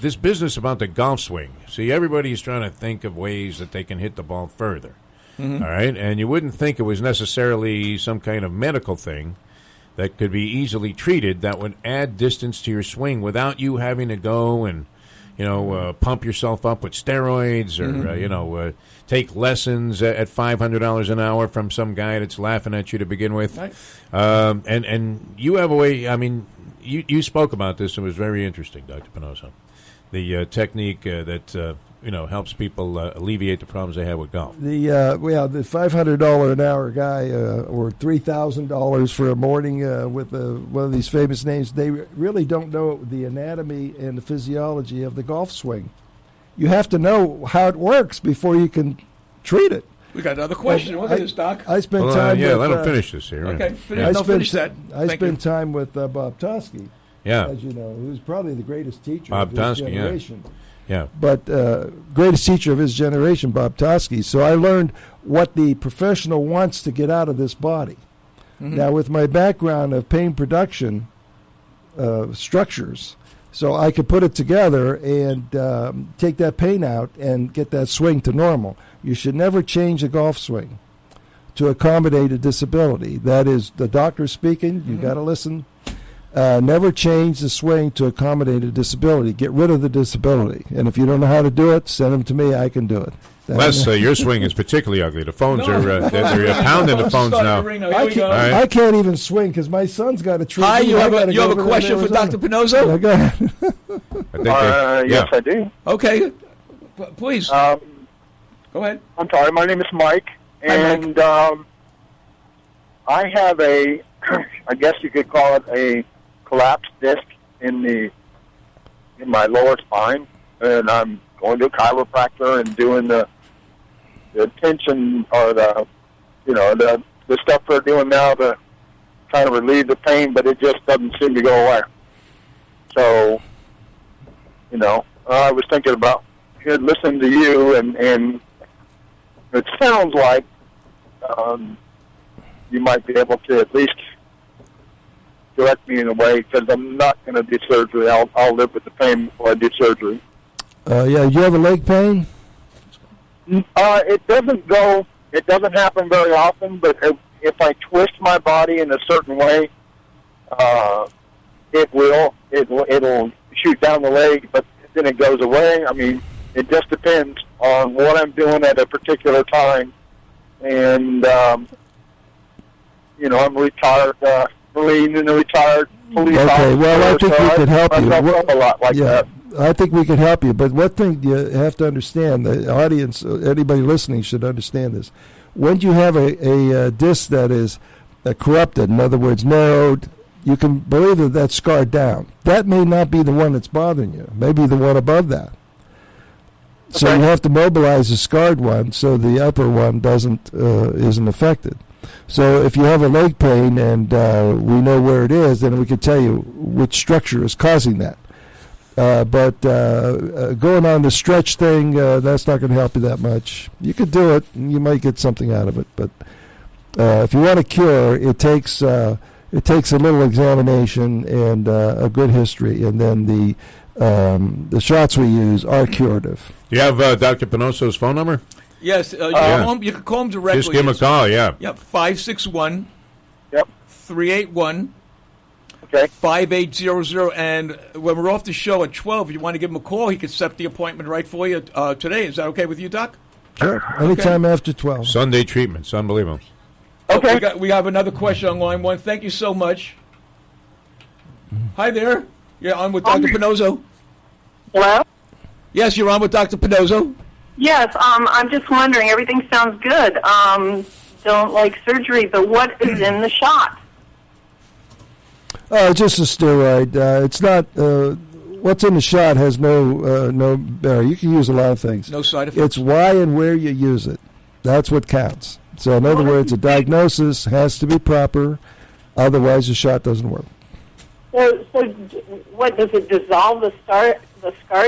this business about the golf swing. See, everybody's trying to think of ways that they can hit the ball further. All right, and you wouldn't think it was necessarily some kind of medical thing that could be easily treated that would add distance to your swing without you having to go and pump yourself up with steroids or take lessons at $500 an hour from some guy that's laughing at you to begin with. Right. And you have a way. I mean, you spoke about this. It was very interesting, Dr. Pannozzo. The technique that helps people alleviate the problems they have with golf. The $500 an hour guy or $3,000 for a morning with one of these famous names, they really don't know the anatomy and the physiology of the golf swing. You have to know how it works before you can treat it. We got another question. What is this, Doc? I spent time with... let him finish this here. Okay, finish that. I Thank spent time with Bob Tosky, Yeah. as you know, who's probably the greatest teacher Bob of his Tosky, yeah. generation. Yeah. But greatest teacher of his generation, Bob Tosky. So I learned what the professional wants to get out of this body. Now, with my background of pain production structures, so I could put it together and take that pain out and get that swing to normal. You should never change a golf swing to accommodate a disability. That is the doctor speaking. You got to listen. Never change the swing to accommodate a disability. Get rid of the disability. And if you don't know how to do it, send them to me. I can do it. Les, your swing is particularly ugly. The phones are they're pounding the phones now. I can't even swing because my son's got a treat. Hi, you have a question for Dr. Pannozzo? Yeah, go ahead. Yes, I do. Okay, please. Go ahead. I'm sorry. My name is Mike, and I have I guess you could call it a collapsed disc in my lower spine, and I'm going to a chiropractor and doing the tension or the stuff they're doing now to kind of relieve the pain, but it just doesn't seem to go away. So, I was thinking about listening to you, and it sounds like you might be able to at least direct me in a way, because I'm not going to do surgery. I'll live with the pain before I do surgery. Yeah, you have a leg pain? It doesn't happen very often, but if I twist my body in a certain way, it'll shoot down the leg, but then it goes away. I mean, it just depends on what I'm doing at a particular time. And, I'm retired, Marine and a retired police officer. Okay, well, I think we could help you. I've helped a lot like that. I think we could help you, but one thing you have to understand, the audience, anybody listening should understand this. When you have a disc that is corrupted, in other words, narrowed, you can believe that that's scarred down. That may not be the one that's bothering you. Maybe the one above that. So you have to mobilize the scarred one so the upper one isn't affected. So if you have a leg pain and we know where it is, then we can tell you which structure is causing that. But going on the stretch thing, that's not going to help you that much. You could do it, and you might get something out of it. But if you want a cure, it takes a little examination and a good history, and then the shots we use are curative. Do you have Dr. Pannozzo's phone number? Yes, you can call him directly. Just give him a call, yeah. Yep, 561 381 5800. And when we're off the show at 12, if you want to give him a call, he can set the appointment right for you today. Is that okay with you, Doc? Sure, anytime after 12. Sunday treatments, unbelievable. Okay. We have another question on line one. Thank you so much. Hi there. You're on with Dr. Pannozzo. Hello? Yes, you're on with Dr. Pannozzo. Yes, I'm just wondering, everything sounds good. Don't like surgery, but what is in the shot? Just a steroid. It's not. What's in the shot has no barrier. You can use a lot of things. No side effects. It's why and where you use it. That's what counts. So in other words, a diagnosis has to be proper. Otherwise, the shot doesn't work. So what, does it dissolve the scar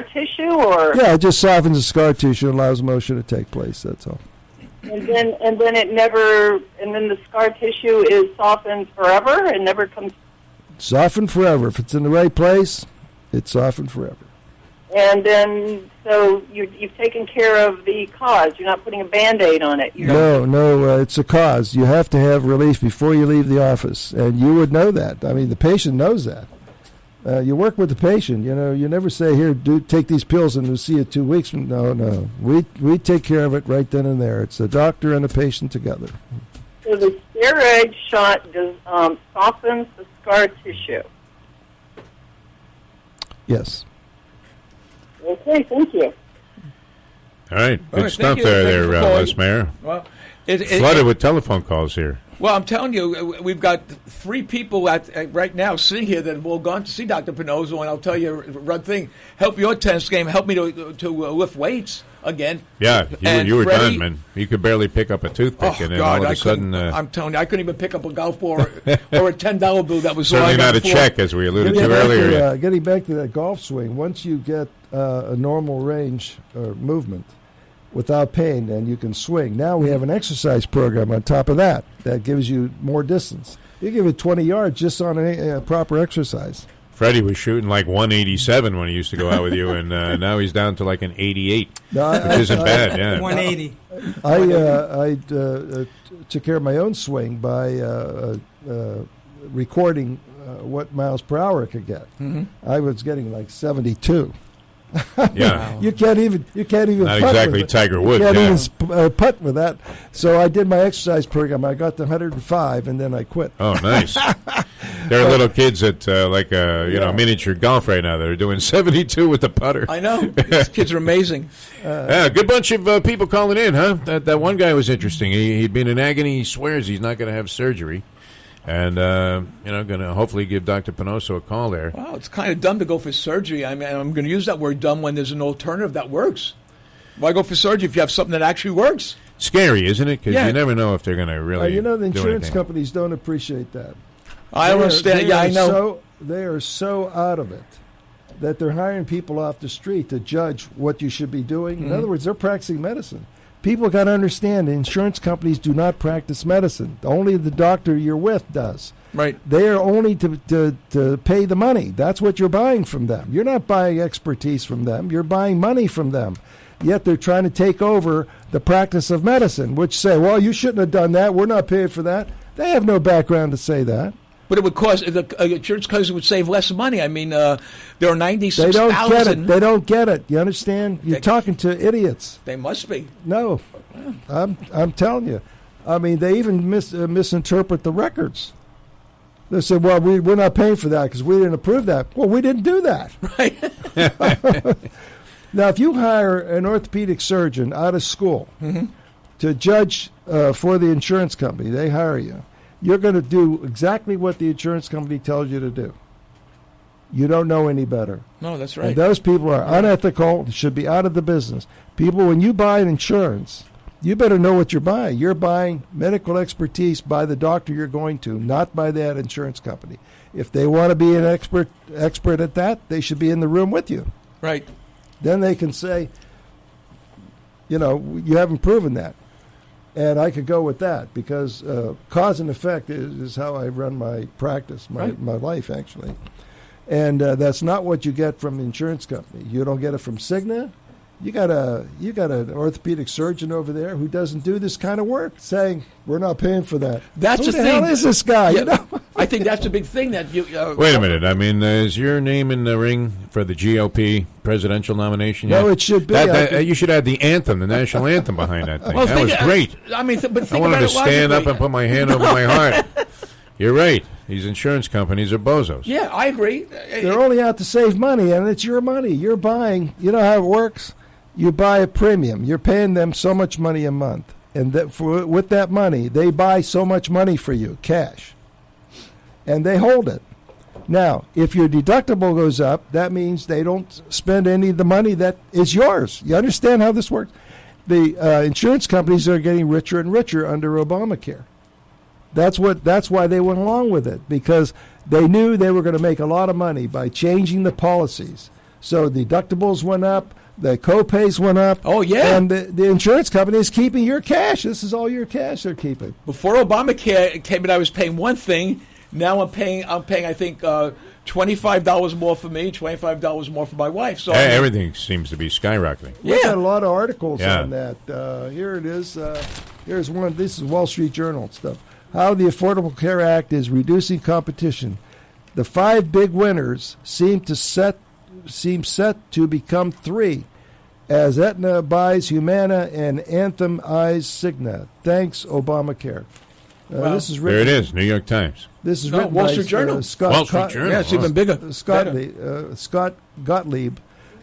tissue, or? Yeah, it just softens the scar tissue and allows motion to take place. That's all. And then the scar tissue is softened forever and never comes. Softened forever. If it's in the right place, it's softened forever. And then, so you've taken care of the cause. You're not putting a Band-Aid on it. No, it's a cause. You have to have relief before you leave the office, and you would know that. I mean, the patient knows that. You work with the patient. You never say, here, take these pills and we'll see you 2 weeks. No. We take care of it right then and there. It's the doctor and the patient together. So the steroid shot softens the scar tissue. Yes. Okay, thank you. All right, good right, stuff thank you. there, Thank you for Les Mayer. Well, Flooded with telephone calls here. Well, I'm telling you, we've got 3 people right now sitting here that have all gone to see Dr. Pannozzo, and I'll tell you one thing: help your tennis game, help me to lift weights again. Yeah, you were Freddy, done, man. You could barely pick up a toothpick, and then all of a sudden, I'm telling you, I couldn't even pick up a golf ball or a $10 bill that was certainly not a check, as we alluded to earlier. Getting back to that golf swing, once you get a normal range or movement without pain, and you can swing. Now we have an exercise program on top of that gives you more distance. You give it 20 yards just on a proper exercise. Freddie was shooting like 187 when he used to go out with you, and now he's down to like an 88, which isn't bad. Yeah, 180. I took care of my own swing by recording what miles per hour it could get. Mm-hmm. I was getting like 72. Yeah, you can't even not putt exactly with Tiger it. Woods. You can't even putt with that. So I did my exercise program. I got to 105, and then I quit. Oh, nice. There are little kids at miniature golf right now that are doing 72 with the putter. I know. These kids are amazing. Yeah, good bunch of people calling in, huh? That one guy was interesting. He'd been in agony. He swears he's not going to have surgery. And, going to hopefully give Dr. Pannozzo a call there. Wow, it's kind of dumb to go for surgery. I mean, I'm going to use that word dumb when there's an alternative that works. Why go for surgery if you have something that actually works? Scary, isn't it? Because you never know if they're going to really the insurance companies don't appreciate that. I understand. Yeah, I know. They are so out of it that they're hiring people off the street to judge what you should be doing. In other words, they're practicing medicine. People got to understand insurance companies do not practice medicine. Only the doctor you're with does. Right. They are only to pay the money. That's what you're buying from them. You're not buying expertise from them. You're buying money from them. Yet they're trying to take over the practice of medicine, which say, well, you shouldn't have done that. We're not paid for that. They have no background to say that. But it would cost the insurance companies would save less money. I mean, there are 96,000. They don't get it. They don't get it. You understand? You're talking to idiots. They must be. No, I'm telling you. I mean, they even misinterpret the records. They said, well, we're not paying for that because we didn't approve that. Well, we didn't do that. Right. Now, if you hire an orthopedic surgeon out of school to judge for the insurance company, they hire you. You're going to do exactly what the insurance company tells you to do. You don't know any better. No, that's right. And those people are unethical, should be out of the business. People, when you buy an insurance, you better know what you're buying. You're buying medical expertise by the doctor you're going to, not by that insurance company. If they want to be an expert at that, they should be in the room with you. Right. Then they can say, you haven't proven that. And I could go with that because cause and effect is how I run my practice, my life, actually. And that's not what you get from the insurance company. You don't get it from Cigna. You got an orthopedic surgeon over there who doesn't do this kind of work, saying we're not paying for that. That's Who the the thing. hell is this guy? Yeah, I think that's a big thing that you. Wait a minute. I mean, is your name in the ring for the GOP presidential nomination? No, yet? it should be. You should add the anthem, the national anthem behind that thing. Well, that was great. I mean, but think I wanted about to it stand up logically. and put my hand over my heart. You're right. These insurance companies are bozos. Yeah, I agree. They're only out to save money, and it's your money. You're buying. You know how it works? You buy a premium. You're paying them so much money a month. And with that money, they buy so much money for you, cash. And they hold it. Now, if your deductible goes up, that means they don't spend any of the money that is yours. You understand how this works? The insurance companies are getting richer and richer under Obamacare. That's why they went along with it, because they knew they were going to make a lot of money by changing the policies. So deductibles went up. The co-pays went up. Oh, yeah. And the insurance company is keeping your cash. This is all your cash they're keeping. Before Obamacare came in, I was paying one thing. Now I'm paying. I think, $25 more for me, $25 more for my wife. So Everything seems to be skyrocketing. We've got a lot of articles Yeah. on that. Here it is. Here's one. This is Wall Street Journal stuff. How the Affordable Care Act is reducing competition. The 5 big winners seem set to become 3, as Aetna buys Humana and Anthem eyes Cigna. Thanks, Obamacare. Wow. This is There written. it is, New York Times. This is No, written Wall by Street Journal. Scott Wall Street Journal. Yeah, it's even bigger. Scott Gottlieb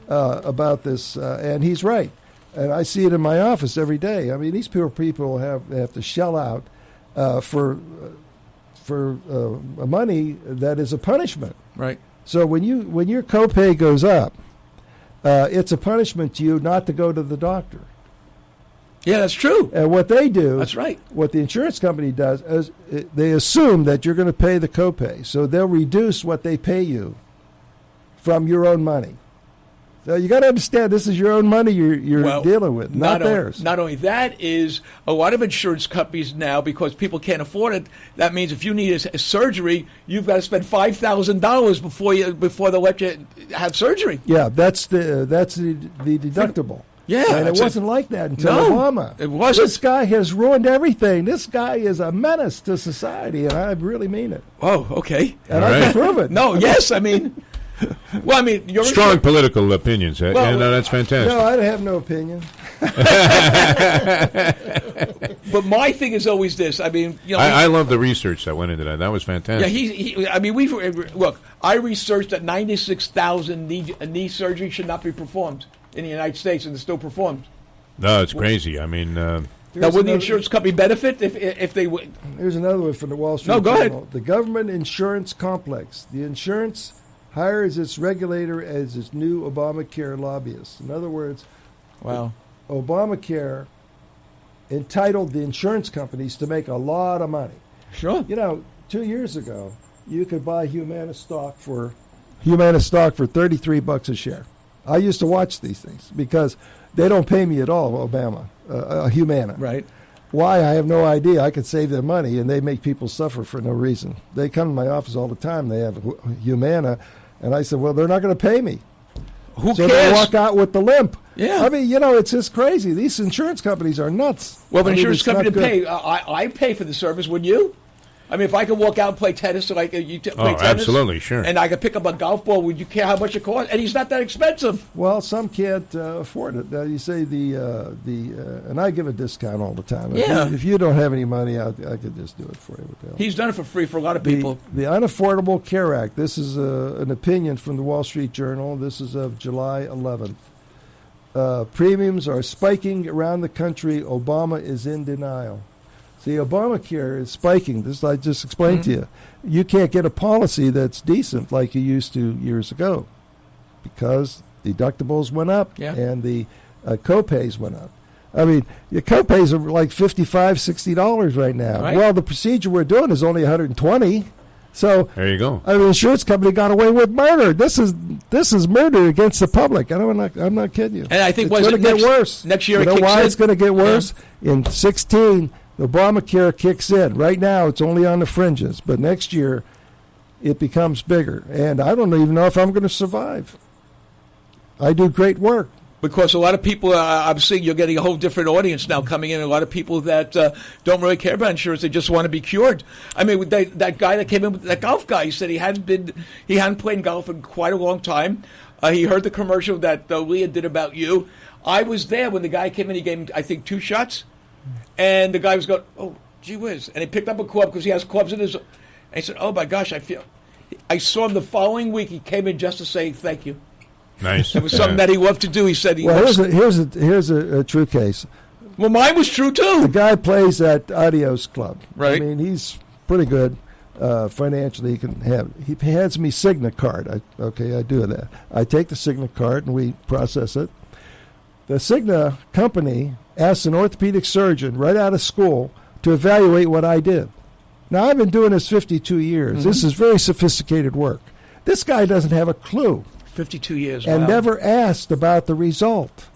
about this, and he's right. And I see it in my office every day. I mean, these people have to shell out for money that is a punishment. Right. So when your copay goes up, it's a punishment to you not to go to the doctor. Yeah, that's true. And what they do, That's right. what the insurance company does, is they assume that you're going to pay the copay. So they'll reduce what they pay you from your own money. So you got to understand, this is your own money you're dealing with, not theirs. Not only that, is a lot of insurance companies now, because people can't afford it, that means if you need a surgery, you've got to spend $5,000 before they let you have surgery. Yeah, that's the deductible. Yeah. And it wasn't like that until Obama. It wasn't. This guy has ruined everything. This guy is a menace to society, and I really mean it. Oh, okay. And All I can right. prove it. No, yes, I mean... Well, I mean, you're Strong political opinions. Well, No, that's fantastic. No, I have no opinion. But my thing is always this. I mean, I love the research that went into that. That was fantastic. Yeah, I mean, look. I researched that 96,000 knee surgery should not be performed in the United States, and it's still performed. No, it's crazy. I mean, Now, would the insurance company benefit if they would? Here's another one from the Wall Street No, go Journal. ahead. The government insurance complex. The insurance hires its regulator as its new Obamacare lobbyist. In other words, Wow. Obamacare entitled the insurance companies to make a lot of money. Sure. 2 years ago, you could buy Humana stock for $33 a share. I used to watch these things because they don't pay me at all, Humana. Right. Why, I have no idea. I could save them money, and they make people suffer for no reason. They come to my office all the time. They have Humana, and I said, well, they're not going to pay me. Who so cares? they walk out with the limp. Yeah. I mean, it's just crazy. These insurance companies are nuts. Well, the insurance it's not company to good. pay. I pay for the service, wouldn't you? I mean, if I could walk out and play tennis, play tennis, absolutely, sure. and I could pick up a golf ball, would you care how much it costs? And he's not that expensive. Well, some can't afford it. You say and I give a discount all the time. Yeah. If you don't have any money, I could just do it for you. What the hell? He's done it for free for a lot of people. The Unaffordable Care Act. This is an opinion from the Wall Street Journal. This is of July 11th. Premiums are spiking around the country. Obama is in denial. See, Obamacare is spiking. This I just explained to you. You can't get a policy that's decent like you used to years ago because deductibles went up and the co-pays went up. I mean, your co-pays are like $55, $60 right now. Right. Well, the procedure we're doing is only $120. So there you go. I mean, the insurance company got away with murder. This is murder against the public. I'm not kidding you. And I think it's going to get worse. Next year, you know why it's going to get worse? Yeah. In 2016, Obamacare kicks in. Right now, it's only on the fringes, but next year, it becomes bigger. And I don't even know if I'm going to survive. I do great work. Because a lot of people, I'm seeing you're getting a whole different audience now coming in. A lot of people that don't really care about insurance; they just want to be cured. I mean, that guy that came in, that golf guy, he said he hadn't played golf in quite a long time. He heard the commercial that Leah did about you. I was there when the guy came in. He gave him, I think, 2 shots, and the guy was going, "Oh, gee whiz!" And he picked up a club because he has clubs in his. And he said, "Oh my gosh, I saw him the following week. He came in just to say thank you." Nice. It was something that he loved to do. He said he here's a true case. Well, mine was true too. The guy plays at Adios Club. Right. I mean, he's pretty good financially. He hands me Cigna card. I do that. I take the Cigna card and we process it. The Cigna company asks an orthopedic surgeon right out of school to evaluate what I did. Now, I've been doing this 52 years. Mm-hmm. This is very sophisticated work. This guy doesn't have a clue. 52 years. And wow. never asked about the result.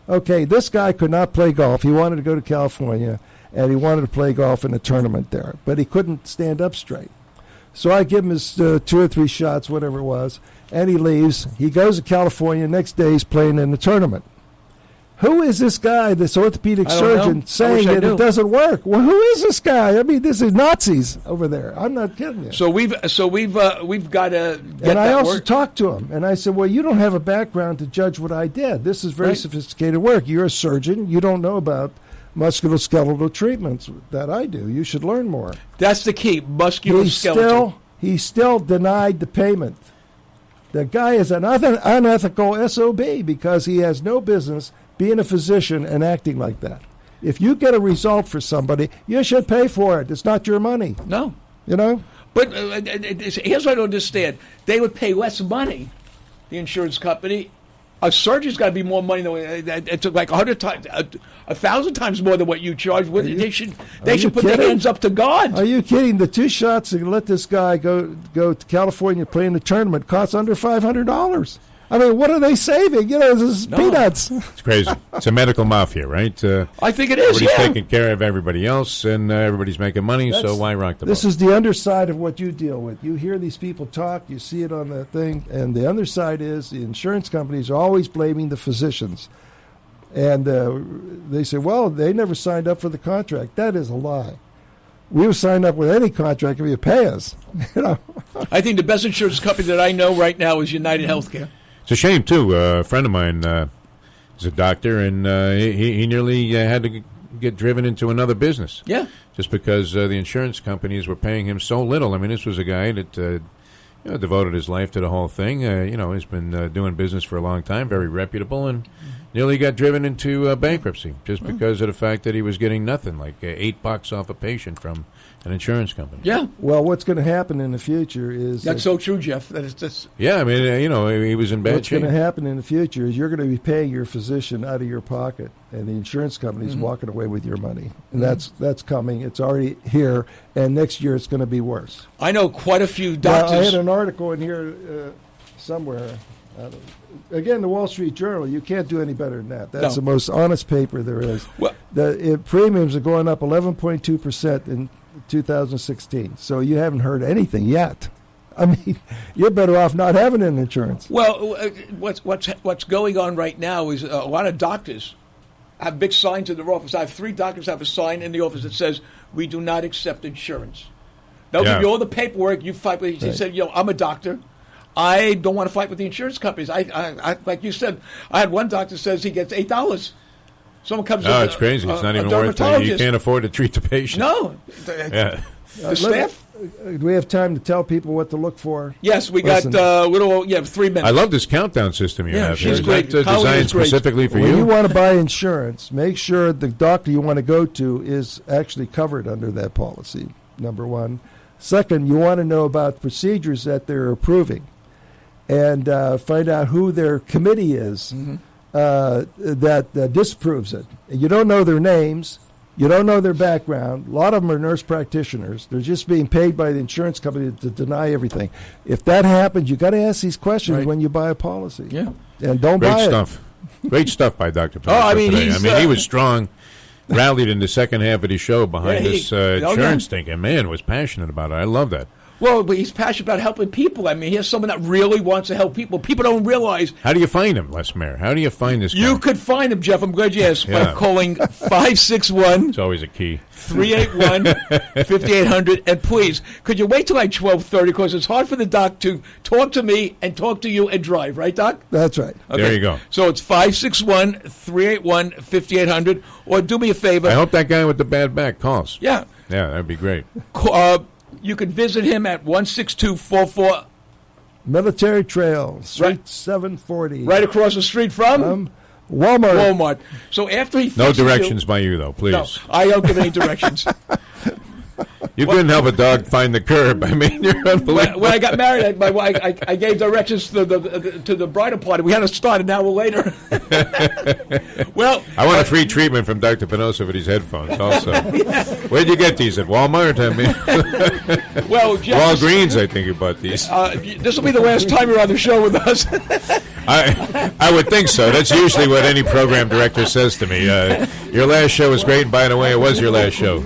Okay, this guy could not play golf. He wanted to go to California, and he wanted to play golf in a tournament there, but he couldn't stand up straight. So I give him his 2 or 3 shots, whatever it was, and he leaves. He goes to California. Next day, he's playing in the tournament. Who is this guy, this orthopedic surgeon, saying that it doesn't work? Well, who is this guy? I mean, this is Nazis over there. I'm not kidding you. So we've got to get and I also work. talked to him, and I said, well, you don't have a background to judge what I did. This is very sophisticated work. You're a surgeon. You don't know about musculoskeletal treatments that I do. You should learn more. That's the key, musculoskeletal. He still denied the payment. The guy is an unethical SOB because he has no business being a physician and acting like that. If you get a result for somebody, you should pay for it. It's not your money. No. You know? But here's what I don't understand. They would pay less money, the insurance company. A surgeon's got to be more money than it's like 100 times, 1,000 times more than what you charge. They should put their hands up to God. Are you kidding? The 2 shots to let this guy go to California play in the tournament costs under $500. I mean, what are they saving? You know, this is peanuts. It's crazy. It's a medical mafia, right? I think it is, everybody's taking care of everybody else, and everybody's making money, so why rock the boat? This is the underside of what you deal with. You hear these people talk, you see it on the thing, and the underside is the insurance companies are always blaming the physicians. And they say, well, they never signed up for the contract. That is a lie. We would sign up with any contract if you pay us. You know? I think the best insurance company that I know right now is United Healthcare. It's a shame, too. A friend of mine is a doctor, and he nearly had to get driven into another business. Yeah. Just because the insurance companies were paying him so little. I mean, this was a guy that devoted his life to the whole thing. He's been doing business for a long time, very reputable, and nearly got driven into bankruptcy just because of the fact that he was getting nothing, like $8 off a patient from an insurance company. Yeah. Well, what's going to happen in the future is That's so true, Jeff. That is just. Yeah, I mean, he was in bad what's shape. going to happen in the future is you're going to be paying your physician out of your pocket, and the insurance company's walking away with your money. And that's coming. It's already here, and next year it's going to be worse. I know quite a few Now, doctors. I had an article in here somewhere. Again, the Wall Street Journal. You can't do any better than that. That's No. the most honest paper there is. Well- The premiums are going up 11.2% in 2016. So you haven't heard anything yet. I mean, you're better off not having an insurance. Well, what's going on right now is a lot of doctors have big signs in their office. I have 3 doctors have a sign in the office that says, "We do not accept insurance." They'll give you all the paperwork. You fight with. He said, "I'm a doctor. I don't want to fight with the insurance companies." I like you said, I had one doctor says he gets $8. Someone comes. Oh, it's crazy. It's not even worth it. You can't afford to treat the patient. No. Yeah. The staff. Do we have time to tell people what to look for? Yes, we Listen. got 3 minutes. I love this countdown system you have. she's Is great. that Colleen designed is great. specifically for When you you? want to buy insurance, make sure the doctor you want to go to is actually covered under that policy, number one. Second, you want to know about procedures that they're approving and find out who their committee is that disapproves it. You don't know their names. You don't know their background. A lot of them are nurse practitioners. They're just being paid by the insurance company to deny everything. If that happens, you got to ask these questions when you buy a policy. Yeah. And don't Great buy stuff. Great stuff by Dr. Oh, I mean, today. He was strong. Rallied in the second half of the show behind Yeah, this insurance thing, and man, was passionate about it. I love that. Well, but he's passionate about helping people. I mean, here's someone that really wants to help people. People don't realize. How do you find him, Les Mayer? How do you find this guy? You could find him, Jeff. I'm glad you asked. By calling 561. It's always a key. 381-5800. And please, could you wait till like 12:30? Because it's hard for the doc to talk to me and talk to you and drive. Right, Doc? That's right. Okay. There you go. So it's 561-381-5800. Or do me a favor. I hope that guy with the bad back calls. Yeah. Yeah, that'd be great. You can visit him at 16244. Military Trail, Suite Right. 740. Right across the street from Walmart. So after he No fixes you- directions by you, though, please. No, I don't give any directions. You couldn't help a dog find the curb. I mean, you're unbelievable. When I got married, I gave directions to the bridal party. We had to start an hour later. Well, I want a free treatment from Dr. Pannozzo for these headphones also. Where'd you get these? At Walmart? I mean, well, Jeff, Walgreens, I think you bought these. this will be the last time you're on the show with us. I would think so. That's usually what any program director says to me. Your last show was great, and by the way, it was your last show.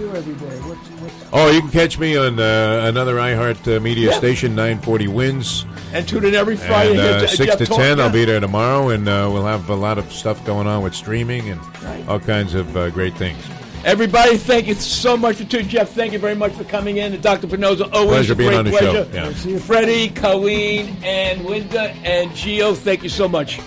Oh, you can catch me on another iHeart media station, 940 Wins. And tune in every Friday. And, here to 6 Jeff to Talk. 10, Yeah. I'll be there tomorrow, and we'll have a lot of stuff going on with streaming and all kinds of great things. Everybody, thank you so much for tuning. Jeff, thank you very much for coming in. And Dr. Pannozzo, always Pleasure a being great on the pleasure. show. Yeah. Freddie, Colleen, and Linda, and Gio, thank you so much.